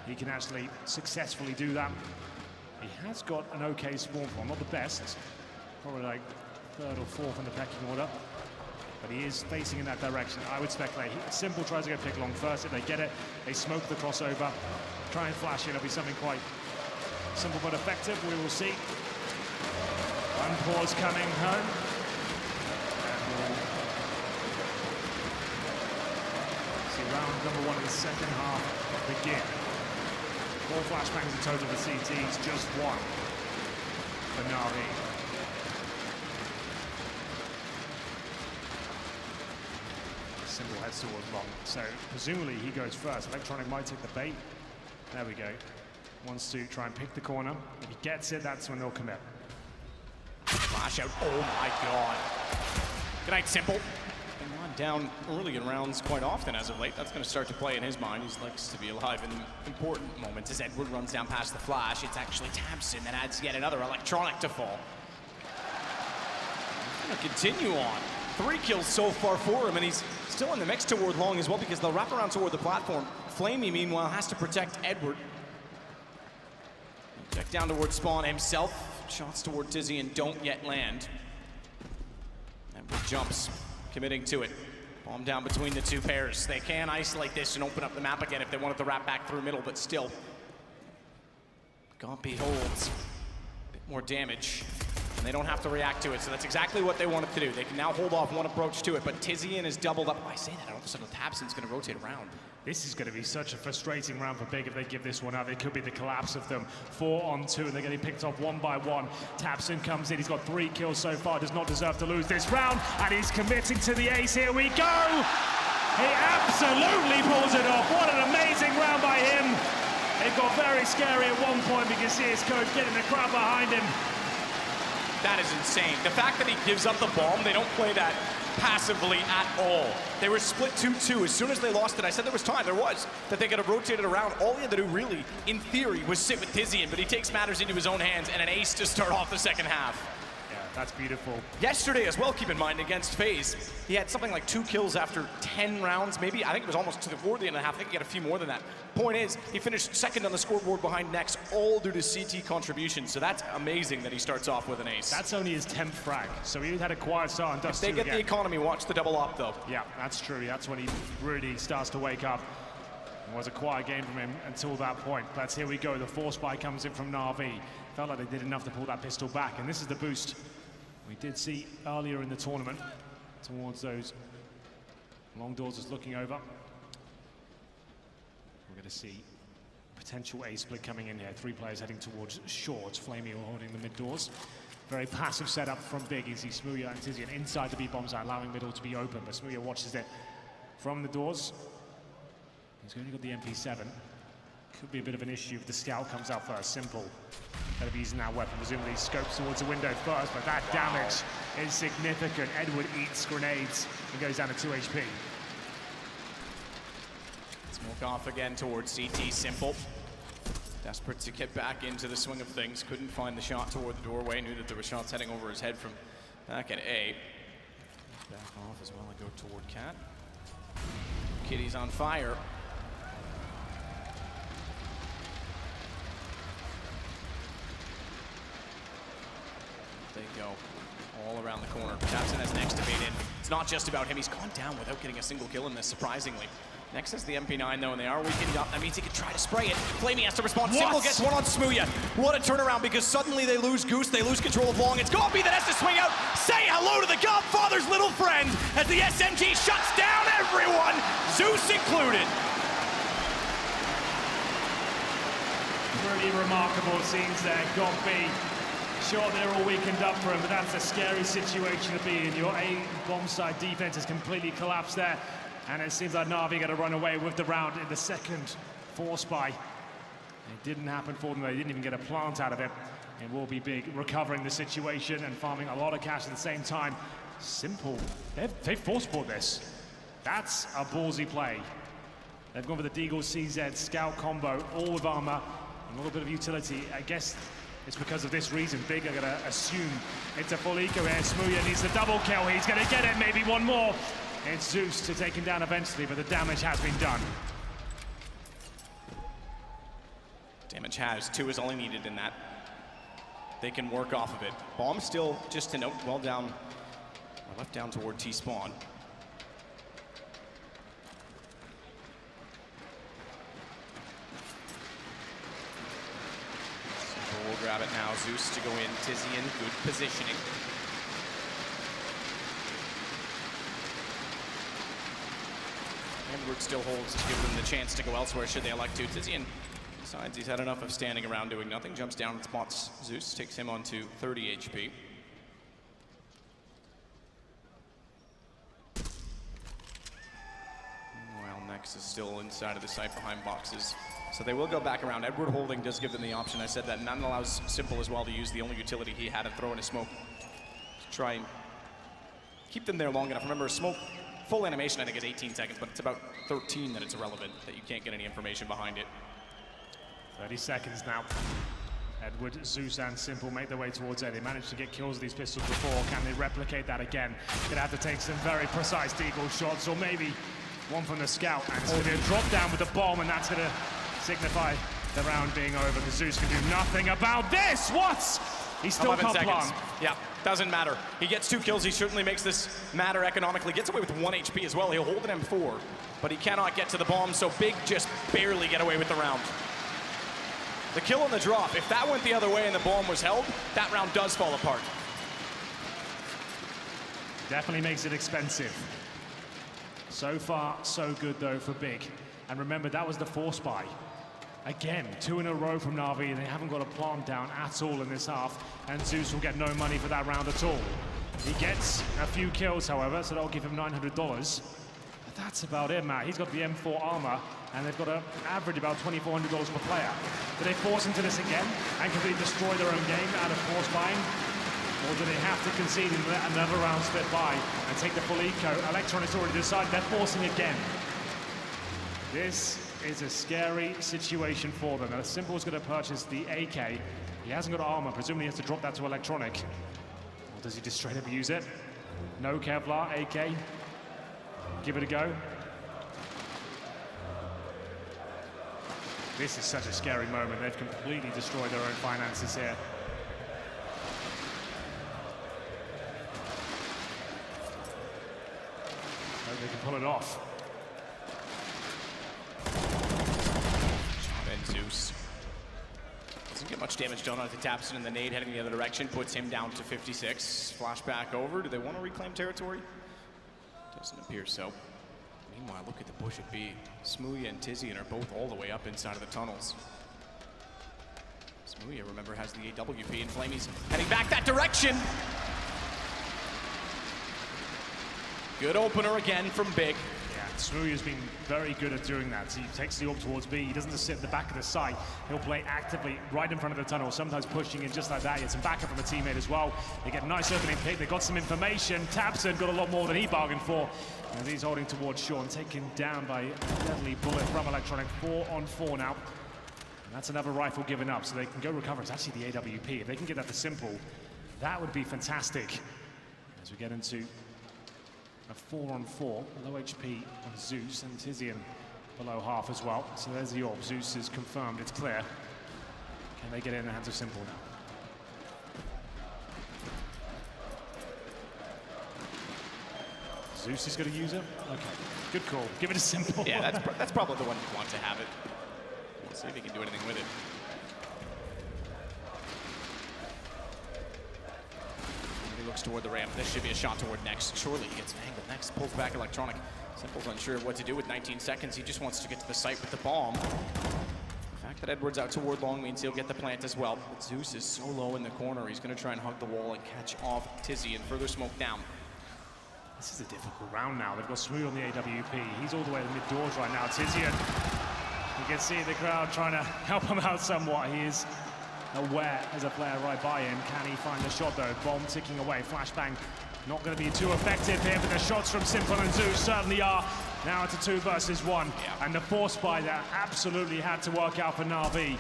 he can actually successfully do that. He has got an okay spawn form, not the best, probably like 3rd or 4th in the pecking order, but he is facing in that direction. I would speculate Simple tries to go pick long first. If they get it, they smoke the crossover, try and flash it. It'll be something quite simple but effective. We will see. 1 pause coming home. And we'll see round number 1 of the second half begin. 4 flashbangs in total for CTs, just 1 for NaVi. Simple heads towards long, so presumably he goes first. Electronic might take the bait. There we go. Wants to try and pick the corner. If he gets it, that's when they'll commit. Flash out. Oh my god. Good night, Simple. Been run down early in rounds quite often as of late. That's going to start to play in his mind. He likes to be alive in important moments. As Edward runs down past the flash, it's actually Tabson that adds yet another Electronic to fall. He's going to continue on. 3 kills so far for him, and he's still in the mix toward long as well because they'll wrap around toward the platform. Flamey, meanwhile, has to protect Edward. Check down towards spawn himself. Shots toward Tizzy and don't yet land. Edward jumps, committing to it. Bomb down between the 2 pairs. They can isolate this and open up the map again if they wanted to wrap back through middle, but still. Gompy holds a bit more damage. And they don't have to react to it, so that's exactly what they wanted to do. They can now hold off 1 approach to it, but Tizian is doubled up. Oh, I say that, all of a sudden Tabson's going to rotate around. This is going to be such a frustrating round for Big if they give this one out. It could be the collapse of them. 4 on 2, and they're getting picked off 1 by 1. Tabson comes in, he's got 3 kills so far, does not deserve to lose this round, and he's committing to the ace. Here we go! He absolutely pulls it off. What an amazing round by him. It got very scary at one point because see his coach getting the crowd behind him. That is insane. The fact that he gives up the bomb, they don't play that passively at all. They were split 2-2. As soon as they lost it, I said there was time. There was. That they could have rotated around. All he had to do really, in theory, was sit with Tizian, but he takes matters into his own hands and an ace to start off the second half. Yeah, that's beautiful. Yesterday as well, keep in mind, against FaZe, he had something like 2 kills after 10 rounds, maybe. I think it was almost toward the end of the half. I think he got a few more than that. Point is, he finished 2nd on the scoreboard behind Nex, all due to CT contributions. So that's amazing that he starts off with an ace. That's only his 10th frag, so he had a quiet start on Dust 2 If they get the economy, watch the double op, though. Yeah, that's true. That's when he really starts to wake up. It was a quiet game from him until that point. But here we go. The force buy comes in from NaVi. Felt like they did enough to pull that pistol back, and this is the boost we did see earlier in the tournament towards those long doors is looking over. We're going to see potential A split coming in here. 3 players heading towards short. Flamey holding the mid doors. Very passive setup from Big. You see Smooya and Tizian inside the B bombs, allowing middle to be open, but Smooya watches it from the doors. He's only got the MP7. Could be a bit of an issue if the scout comes out first. Simple. Better be using that weapon. Presumably scopes towards the window first, but that damage is significant. Edward eats grenades and goes down to 2 HP. Smoke off again towards CT. Simple. Desperate to get back into the swing of things. Couldn't find the shot toward the doorway. Knew that there were shots heading over his head from back at A. Back off as well and go toward Cat. Kitty's on fire. They go all around the corner. Tapson has next to bait in. It's not just about him. He's gone down without getting a single kill in this, surprisingly. Next is the MP9, though, and they are weakened up. That means he can try to spray it. Flamey has to respond. Simple gets one on Smooya. What a turnaround, because suddenly they lose Goose. They lose control of Long. It's Gompy that has to swing out. Say hello to the Godfather's little friend as the SMG shuts down everyone, Zeus included. Pretty remarkable scenes there. Gompy. Sure, they're all weakened up for him, but that's a scary situation to be in. Your A bomb side defense has completely collapsed there. And it seems like NaVi got to run away with the round in the second force buy. It didn't happen for them. They didn't even get a plant out of it. It will be big, recovering the situation and farming a lot of cash at the same time. Simple. They've force-bought this. That's a ballsy play. They've gone for the Deagle CZ Scout combo, all with armor, and a little bit of utility. I guess it's because of this reason. Big are going to assume it's a full eco here. Smooya needs the double kill. He's going to get it, maybe one more. It's Zeus to take him down eventually, but the damage has been done. Damage has. 2 is all he needed in that. They can work off of it. Bomb still, just to note, well down, or left down toward T-spawn. We'll grab it now. Zeus to go in. Tizian, good positioning. Edward still holds to give them the chance to go elsewhere should they elect to. Tizian decides he's had enough of standing around doing nothing. Jumps down and spots Zeus, takes him on to 30 HP. While Nex is still inside of the site behind boxes. So they will go back around. Edward holding does give them the option. I said that, and that allows Simple as well to use the only utility he had and throw in a smoke to try and keep them there long enough. Remember, smoke, full animation I think is 18 seconds, but it's about 13 that it's irrelevant, that you can't get any information behind it. 30 seconds now. Edward, Zeus, and Simple make their way towards A. They managed to get kills with these pistols before. Can they replicate that again? Gonna have to take some very precise deagle shots, or maybe one from the scout. And it's gonna be a drop down with the bomb, and that's gonna signify the round being over, because Zeus can do nothing about this. What? He still can't plant. Yeah, doesn't matter. He gets 2 kills. He certainly makes this matter economically. Gets away with 1 HP as well. He'll hold an M4, but he cannot get to the bomb, so Big just barely get away with the round. The kill on the drop, if that went the other way and the bomb was held, that round does fall apart. Definitely makes it expensive. So far, so good though for Big. And remember, that was the force buy. Again, 2 in a row from NaVi, and they haven't got a plant down at all in this half, and Zeus will get no money for that round at all. He gets a few kills, however, so that'll give him $900. But that's about it, Matt. He's got the M4 armor, and they've got an average about $2,400 per player. Do they force into this again and completely destroy their own game out of force buying? Or do they have to concede and let another round slip by and take the full eco? Electronics already decided they're forcing again. This is a scary situation for them. Now, Simple's going to purchase the AK. He hasn't got armor. Presumably he has to drop that to electronic. Or does he just straight up use it? No Kevlar, AK. Give it a go. This is such a scary moment. They've completely destroyed their own finances here. Hope they can pull it off. And Zeus doesn't get much damage done onto Tapson, and the nade heading the other direction puts him down to 56. Flashback over. Do they want to reclaim territory? Doesn't appear so. Meanwhile, look at the push at B. Smooya and Tizian are both all the way up inside of the tunnels. Smooya, remember, has the AWP, and Flamey's heading back that direction. Good opener again from Big. Yeah, Smooya's been very good at doing that. So he takes the AWP towards B. He doesn't just sit at the back of the site. He'll play actively right in front of the tunnel, sometimes pushing in just like that. He had some backup from a teammate as well. They get a nice opening pick. They got some information. Tapson got a lot more than he bargained for. And he's holding towards Sean, taken down by a deadly bullet from Electronic. 4-on-4 now. And that's another rifle given up, so they can go recover. It's actually the AWP. If they can get that to Simple, that would be fantastic. As we get into A 4-on-4, low HP on Zeus, and Tizian below half as well. So there's the orb. Zeus is confirmed, it's clear. Can they get it in the hands of Simple now? Zeus is going to use it? Okay, good call. Give it a Simple. Yeah, that's probably the one you want to have it. We'll see if he can do anything with it. He looks toward the ramp. This should be a shot toward next. Surely he gets angled next. Pulls back Electronic. Simple's unsure of what to do with 19 seconds. He just wants to get to the site with the bomb. The fact that Edward's out toward long means he'll get the plant as well. But Zeus is so low in the corner. He's going to try and hug the wall and catch off Tizzy and further smoke down. This is a difficult round now. They've got Smooth on the AWP. He's all the way to the mid-doors right now. Tizian, you can see the crowd trying to help him out somewhat. He is aware as a player right by him. Can he find the shot though? Bomb ticking away. Flashbang not going to be too effective here, but the shots from Simple and Zeus certainly are. Now it's a 2 versus 1. Yeah. And the force buy that absolutely had to work out for NaVi.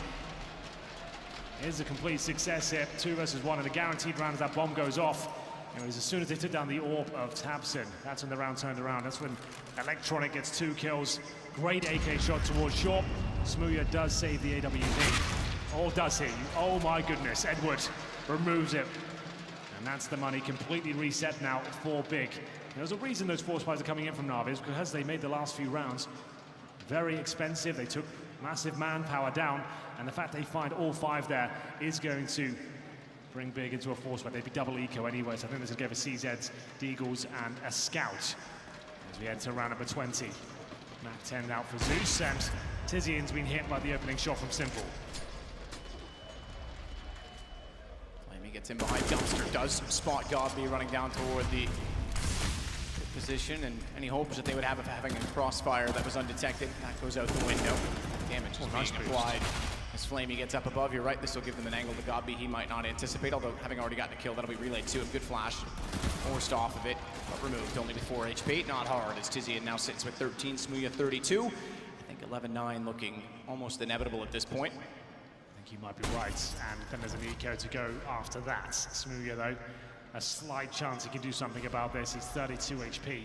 Here's a complete success here. 2 versus 1, and a guaranteed round as that bomb goes off. It was as soon as they took down the orb of Tabson, that's when the round turned around. That's when Electronic gets 2 kills. Great AK shot towards short. Smooya does save the AWP. Oh, does he? Oh my goodness. Edward removes it. And that's the money completely reset now for Big. There's a reason those force buys are coming in from NaVi, is because they made the last few rounds very expensive. They took massive manpower down, and the fact they find all 5 there is going to bring Big into a force where they'd be double eco anyway. So I think this is going to give a CZs, Deagles, and a Scout as we enter round number 20. Mac 10 out for Zeus, and Tizian's been hit by the opening shot from Simple. Flamey gets in behind Dumpster, does spot Godby running down toward the position, and any hopes that they would have of having a crossfire that was undetected. That goes out the window. Damage is being applied. As Flamey gets up above, you're right, this will give them an angle to Godby he might not anticipate, although having already gotten a kill, that'll be relayed to him. Good flash, forced off of it, but removed only with 4 HP. Not hard, as Tizian now sits with 13, Smooya 32. I think 11-9 looking almost inevitable at this point. I think you might be right, and then there's an eco to go after that. Smooya, though, a slight chance he can do something about this. He's 32 HP.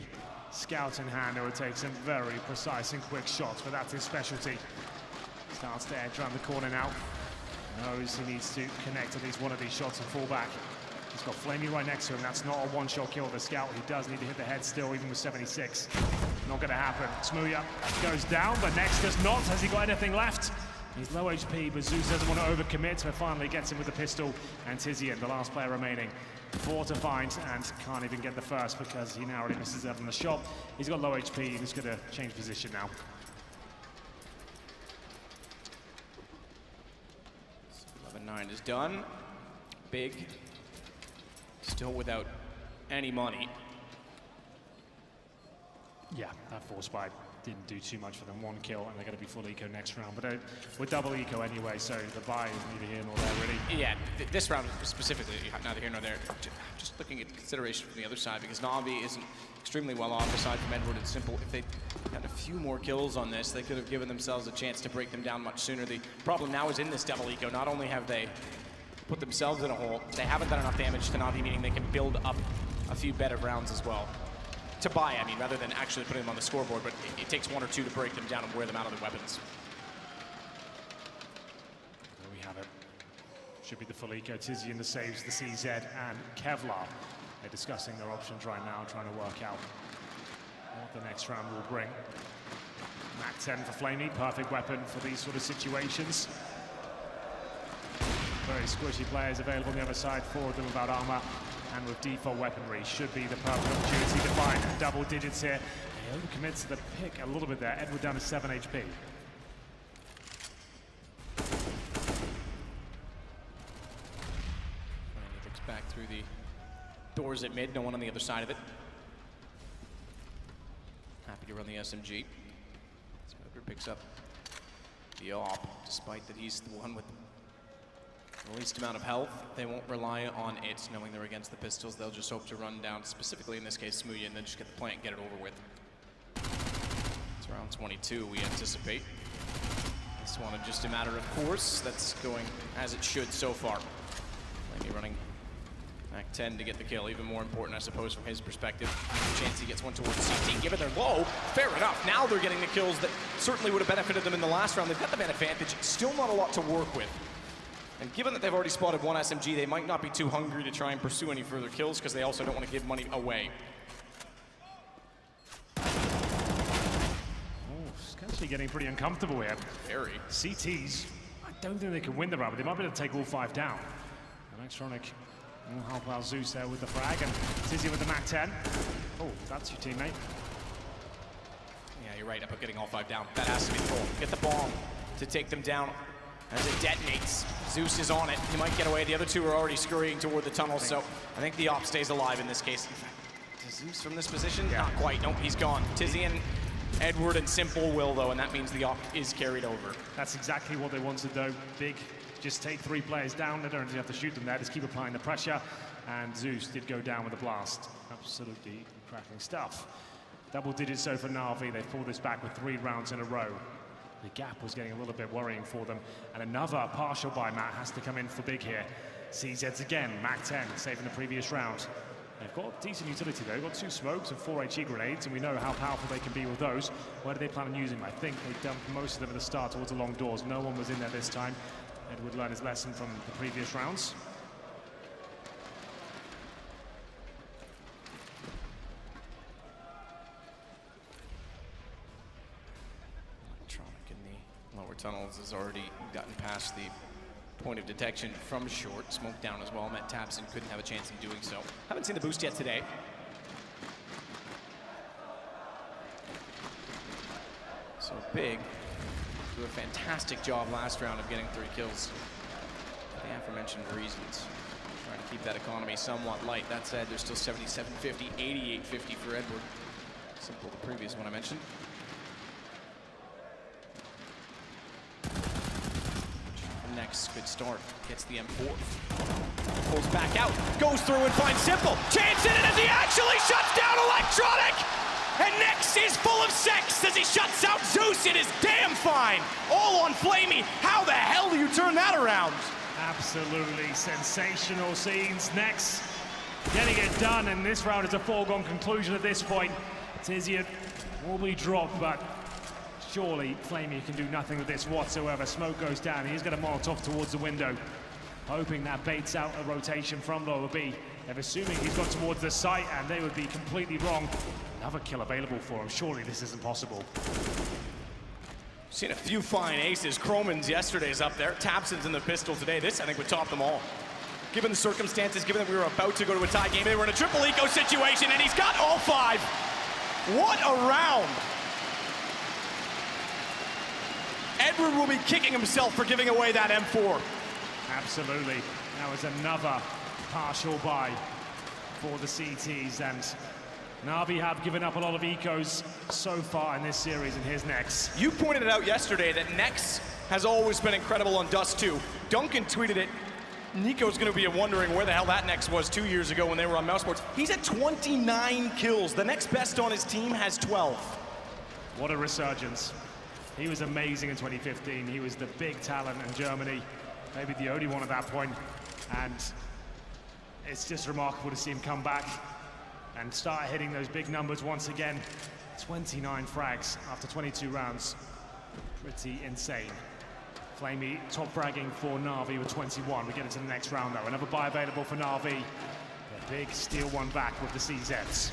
Scout in hand, it would take some very precise and quick shots, but that's his specialty. Starts to edge around the corner now. Knows he needs to connect at least one of these shots and fall back. He's got Flamey right next to him. That's not a one-shot kill. The Scout, he does need to hit the head still, even with 76. Not going to happen. Smooya goes down, but next does not. Has he got anything left? He's low HP, but Zeus doesn't want to overcommit, so finally gets him with the pistol. And Tizian, the last player remaining. 4 to find, and can't even get the first because he narrowly misses out on the shot. He's got low HP, he's going to change position now. 11-9 is done. Big, still without any money. Yeah, that force buy didn't do too much for them. 1 kill, and they're going to be full eco next round. But we're double eco anyway, so the buy is neither here nor there, really. Yeah, this round specifically, neither here nor there. Just looking at consideration from the other side, because NaVi isn't extremely well off aside from Edward and Simple. If they had a few more kills on this, they could have given themselves a chance to break them down much sooner. The problem now is in this double eco. Not only have they put themselves in a hole, they haven't done enough damage to NaVi, meaning they can build up a few better rounds as well. To buy, I mean, rather than actually putting them on the scoreboard, but it takes 1 or 2 to break them down and wear them out of their weapons. There we have it. Should be the full eco. Tizian the saves, the CZ, and Kevlar. They're discussing their options right now, trying to work out what the next round will bring. Mac 10 for Flamey, perfect weapon for these sort of situations. Very squishy players available on the other side, 4 of them without armor. And with default weaponry, should be the perfect opportunity to find double digits here. He overcommits to the pick a little bit there. Edward down to 7 HP. He looks back through the doors at mid, no one on the other side of it. Happy to run the SMG. Smoker picks up the AWP, despite that he's the one with the least amount of health. They won't rely on it, knowing they're against the pistols. They'll just hope to run down, specifically in this case, Smooya, and then just get the plant and get it over with. It's round 22, we anticipate. This one is just a matter of course. That's going as it should so far. Maybe running Mac 10 to get the kill, even more important, I suppose, from his perspective. Chance he gets one towards CT, given they're low, fair enough. Now they're getting the kills that certainly would have benefited them in the last round. They've got the man advantage, still not a lot to work with. And given that they've already spotted one SMG, they might not be too hungry to try and pursue any further kills because they also don't want to give money away. It's actually getting pretty uncomfortable here. Very. CTs, I don't think they can win the round, but they might be able to take all 5 down. Electronic will help out Zeus there with the frag, and Tizzy with the Mac 10. Oh, that's your teammate. Yeah, you're right about getting all 5 down. That has to be the goal. Get the bomb to take them down as it detonates. Zeus is on it. He might get away. The other 2 are already scurrying toward the tunnel, so I think the op stays alive in this case. In fact, does Zeus from this position? Yeah. Not quite. Nope, he's gone. Tizzy and Edward and Simple will, though, and that means the op is carried over. That's exactly what they wanted, though. Big. Just take 3 players down. They don't actually have to shoot them there. Just keep applying the pressure. And Zeus did go down with a blast. Absolutely cracking stuff. Double digits so for NaVi. They've pulled this back with 3 rounds in a row. The gap was getting a little bit worrying for them. And another partial buy, Matt, has to come in for Big here. CZs again. Mac 10 saving the previous round. They've got decent utility though. They've got 2 smokes and 4 HE grenades, and we know how powerful they can be with those. Where do they plan on using them? I think they dumped most of them at the start towards the long doors. No one was in there this time. Edward learned his lesson from the previous rounds. Electronic in the lower tunnels has already gotten past the point of detection from short. Smoke down as well. Met Tapson couldn't have a chance in doing so. Haven't seen the boost yet today. So Big do a fantastic job last round of getting 3 kills. For the aforementioned reasons. Trying to keep that economy somewhat light. That said, there's still 77.50, 88.50 for Edward. Simple, the previous one I mentioned. Next, good start. Gets the M4. Pulls back out. Goes through and finds Simple. Chance in it as he actually shuts down Electronic! And Nex is full of sex as he shuts out Zeus. It is damn fine. All on Flamey. How the hell do you turn that around? Absolutely sensational scenes. Nex getting it done, and this round is a foregone conclusion at this point. Tizian will be dropped, but surely Flamey can do nothing with this whatsoever. Smoke goes down. He's going to Molotov towards the window, hoping that baits out a rotation from lower B. They're assuming he's gone towards the site, and they would be completely wrong. Another kill available for him. Surely this isn't possible. Seen a few fine aces. Croman's yesterday's up there. Tapson's in the pistol today. This, I think, would top them all. Given the circumstances, given that we were about to go to a tie game, they were in a triple eco situation, and he's got all 5. What a round! Edward will be kicking himself for giving away that M4. Absolutely. That was another partial buy for the CTs, and NaVi have given up a lot of ecos so far in this series, and here's Nex. You pointed it out yesterday that Nex has always been incredible on Dust 2. Duncan tweeted it. Nico's going to be wondering where the hell that Nex was 2 years ago when they were on Mousesports. He's at 29 kills. The next best on his team has 12. What a resurgence. He was amazing in 2015. He was the big talent in Germany, maybe the only one at that point. And it's just remarkable to see him come back and start hitting those big numbers once again. 29 frags after 22 rounds. Pretty insane. Flamey top fragging for NaVi with 21. We get into the next round though. Another buy available for NaVi. A big steal one back with the CZs.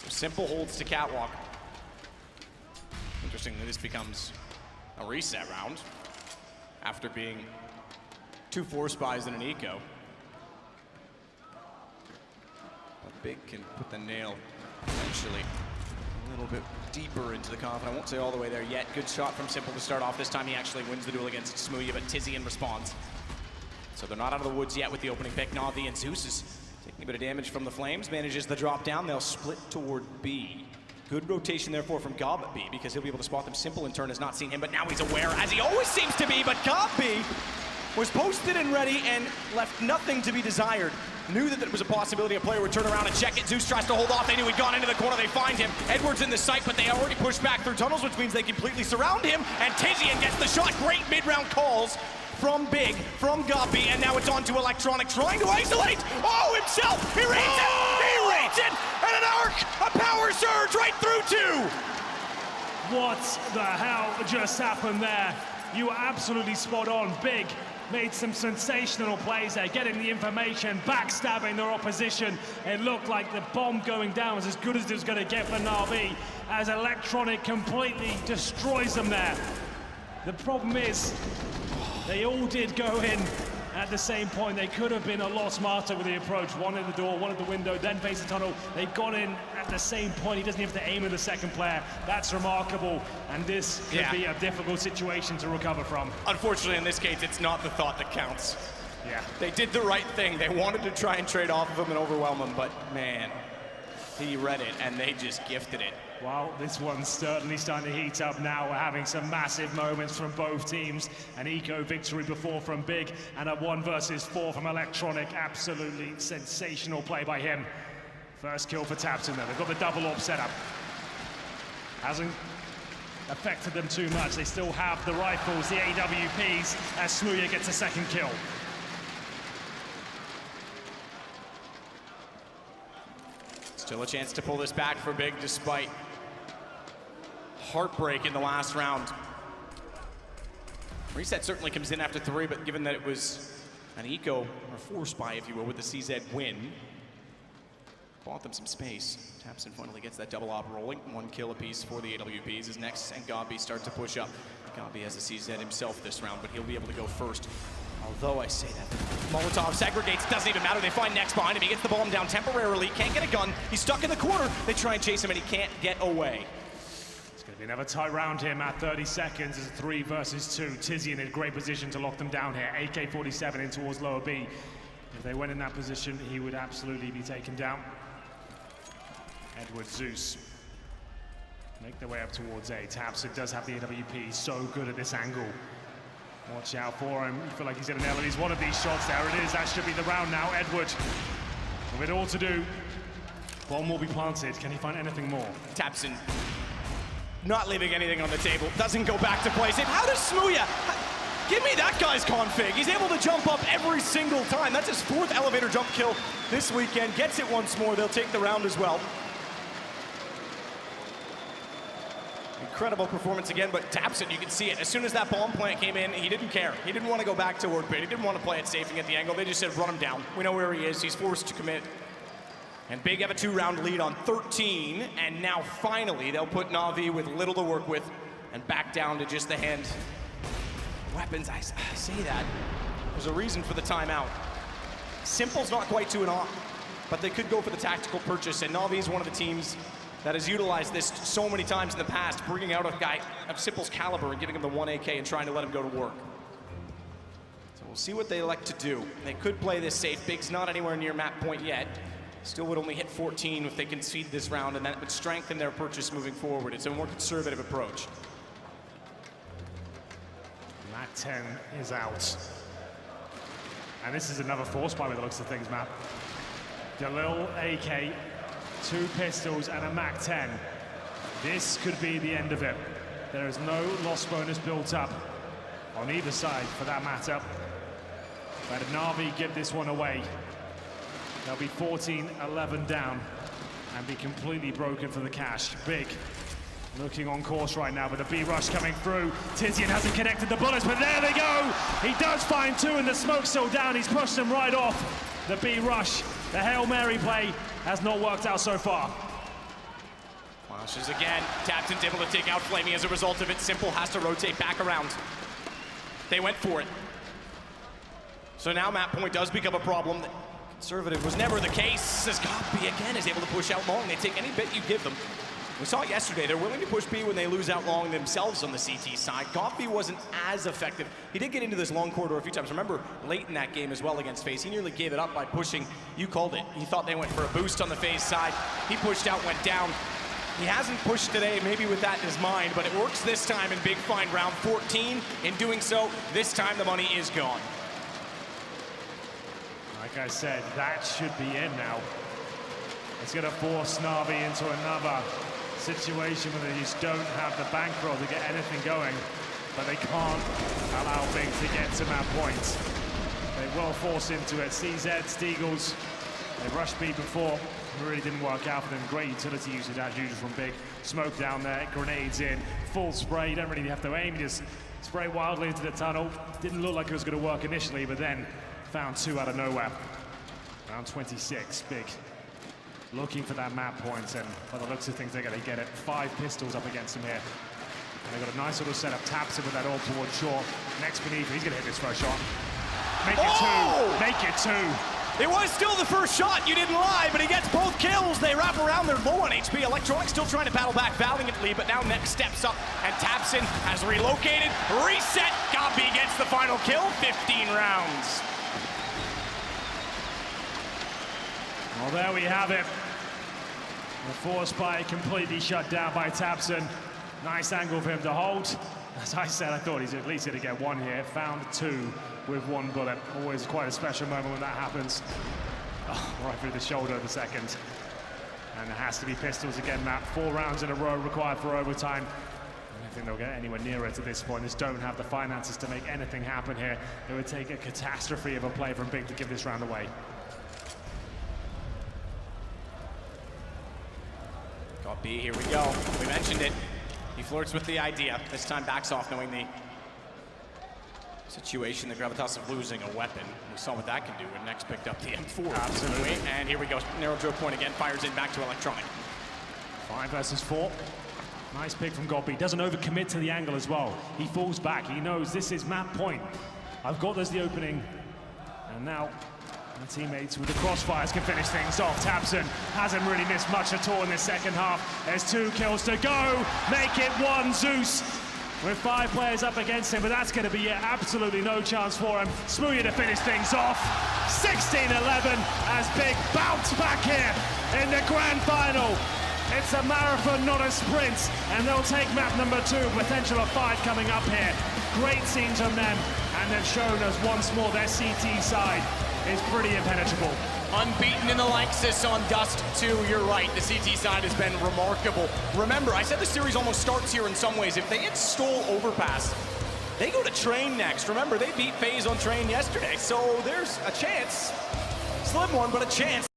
Simple holds to Catwalk. Interestingly, this becomes a reset round after being 2 force buys and an eco. But Big can put the nail eventually a little bit deeper into the coffin. I won't say all the way there yet. Good shot from Simple to start off. This time he actually wins the duel against Smooya, but Tizian responds. So they're not out of the woods yet with the opening pick. NaVi and Zeus is taking a bit of damage from the Flames, manages the drop down. They'll split toward B. Good rotation, therefore, from Gob at B, because he'll be able to spot them. Simple, in turn, has not seen him, but now he's aware, as he always seems to be, but Gob B was posted and ready and left nothing to be desired. Knew that there was a possibility a player would turn around and check it. Zeus tries to hold off. They knew he'd gone into the corner. They find him. Edwards in the sight, but they already pushed back through tunnels, which means they completely surround him. And Tizian gets the shot. Great mid-round calls from Big, from Goppy, and now it's on to Electronic, trying to isolate. Oh, himself! He reads it! He reads it! And an arc! A power surge right through two! What the hell just happened there? You were absolutely spot on. Big made some sensational plays there, getting the information, backstabbing their opposition. It looked like the bomb going down was as good as it was going to get for NaVi, as Electronic completely destroys them there. The problem is, they all did go in at the same point. They could have been a lot smarter with the approach. One in the door, one at the window, then face the tunnel. They got in at the same point. He doesn't have to aim at the second player. That's remarkable, and this could be a difficult situation to recover from. Unfortunately, in this case, it's not the thought that counts. Yeah. They did the right thing. They wanted to try and trade off of him and overwhelm him, but man, he read it, and they just gifted it. Well, this one's certainly starting to heat up now. We're having some massive moments from both teams. An eco victory before from Big, and a 1 versus 4 from Electronic. Absolutely sensational play by him. First kill for Tabson there. They've got the double AWP setup. Hasn't affected them too much. They still have the rifles, the AWPs, as Smooya gets a second kill. Still a chance to pull this back for Big, despite heartbreak in the last round. Reset certainly comes in after 3, but given that it was an eco, or force buy, if you will, with the CZ win, bought them some space. Tapson finally gets that double op rolling. 1 kill apiece for the AWPs as Nex and Gabi start to push up. Gabi has a CZ himself this round, but he'll be able to go first. Although I say that, Molotov segregates, doesn't even matter. They find Nex behind him. He gets the bomb down temporarily, can't get a gun. He's stuck in the corner. They try and chase him, and he can't get away. It's going to be another tight round here at 30 seconds. It's a 3 versus 2. Tizian in great position to lock them down here. AK-47 in towards lower B. If they went in that position, he would absolutely be taken down. Edward, Zeus make their way up towards A. Tabson does have the AWP, so good at this angle. Watch out for him. You feel like he's going to nail at least one of these shots. There it is. That should be the round now. Edward with it all to do. Bomb will be planted. Can he find anything more? Tabson not leaving anything on the table. Doesn't go back to play safe. How does Smooya? Give me that guy's config. He's able to jump up every single time. That's his 4th elevator jump kill this weekend. Gets it once more. They'll take the round as well. Incredible performance again, but Tabson, you can see it. As soon as that bomb plant came in, he didn't care. He didn't want to go back to work pit. He didn't want to play it safe and get the angle. They just said, run him down. We know where he is. He's forced to commit. And Big have a 2-round lead on 13, and now finally they'll put NaVi with little to work with and back down to just the hand weapons. I say that. There's a reason for the timeout. Simple's not quite to an op, but they could go for the tactical purchase, and NaVi is one of the teams that has utilized this so many times in the past, bringing out a guy of Simple's caliber and giving him the 1 AK and trying to let him go to work. So we'll see what they elect to do. They could play this safe. Big's not anywhere near map point yet. Still would only hit 14 if they concede this round, and that would strengthen their purchase moving forward. It's a more conservative approach. Mac 10 is out. And this is another force by the looks of things, Matt. Galil AK, 2 pistols and a Mac 10. This could be the end of it. There is no loss bonus built up on either side for that matter. But if NaVi give this one away, they'll be 14-11 down and be completely broken for the cash. Big looking on course right now with the B rush coming through. Tizian hasn't connected the bullets, but there they go. He does find 2 and the smoke's still down. He's pushed them right off. The B rush, the Hail Mary play has not worked out so far. Flashes again. Tabson's able to take out Flamey as a result of it. Simple has to rotate back around. They went for it. So now map point does become a problem. Conservative was never the case, as Goppy again is able to push out long. They take any bit you give them. We saw it yesterday. They're willing to push B when they lose out long themselves on the CT side. Goppy wasn't as effective. He did get into this long corridor a few times. Remember, late in that game as well against FaZe, he nearly gave it up by pushing. You called it. He thought they went for a boost on the FaZe side. He pushed out, went down. He hasn't pushed today, maybe with that in his mind, but it works this time in Big Find round 14. In doing so, this time the money is gone. Like I said, that should be in now. It's going to force NaVi into another situation where they just don't have the bankroll to get anything going, but they can't allow Big to get to that point. They will force into it. CZ, Steagles, they rushed B before. It really didn't work out for them. Great utility usage as usual from Big. Smoke down there, grenades in, full spray. You don't really have to aim, you just spray wildly into the tunnel. Didn't look like it was going to work initially, but then found 2 out of nowhere. Round 26, Big looking for that map point, and by the looks of things, they're going to get it. 5 pistols up against him here. And they've got a nice little setup. Taps him with that all towards shore. Next beneath, he's going to hit this first shot. Make it 2. Make it 2. It was still the first shot, you didn't lie, but he gets both kills. They wrap around, they're low on HP. Electronic still trying to battle back valiantly, but now Next steps up, and Tabson has relocated, reset. Gabi gets the final kill, 15 rounds. Well, there we have it. The force spike completely shut down by Tabson. Nice angle for him to hold. As I said, I thought he's at least going to get 1 here. Found 2 with 1 bullet. Always quite a special moment when that happens. Oh, right through the shoulder of the second. And it has to be pistols again, Matt. 4 rounds in a row required for overtime. I don't think they'll get anywhere near it at this point. They just don't have the finances to make anything happen here. It would take a catastrophe of a play from Big to give this round away. Got B, here we go. We mentioned it. He flirts with the idea. This time backs off knowing the situation, the gravitas of losing a weapon. We saw what that can do when Next picked up the M4. Absolutely. And here we go. Narrow choke point again. Fires in back to Electronic. 5 versus 4. Nice pick from Gobi. Doesn't overcommit to the angle as well. He falls back. He knows this is map point. I've got there's the opening. And now my teammates with the crossfires can finish things off. Tabson hasn't really missed much at all in this second half. There's 2 kills to go. Make it 1. Zeus with 5 players up against him, but that's going to be absolutely no chance for him. Smoothie to finish things off. 16-11 as Big bounce back here in the grand final. It's a marathon, not a sprint, and they'll take map number 2, potential of 5 coming up here. Great scenes from them, and they've shown us once more their CT side is pretty impenetrable. Unbeaten in the Lanxess on Dust 2, you're right. The CT side has been remarkable. Remember, I said the series almost starts here in some ways. If they hit Stole Overpass, they go to Train next. Remember, they beat FaZe on Train yesterday, so there's a chance, slim one, but a chance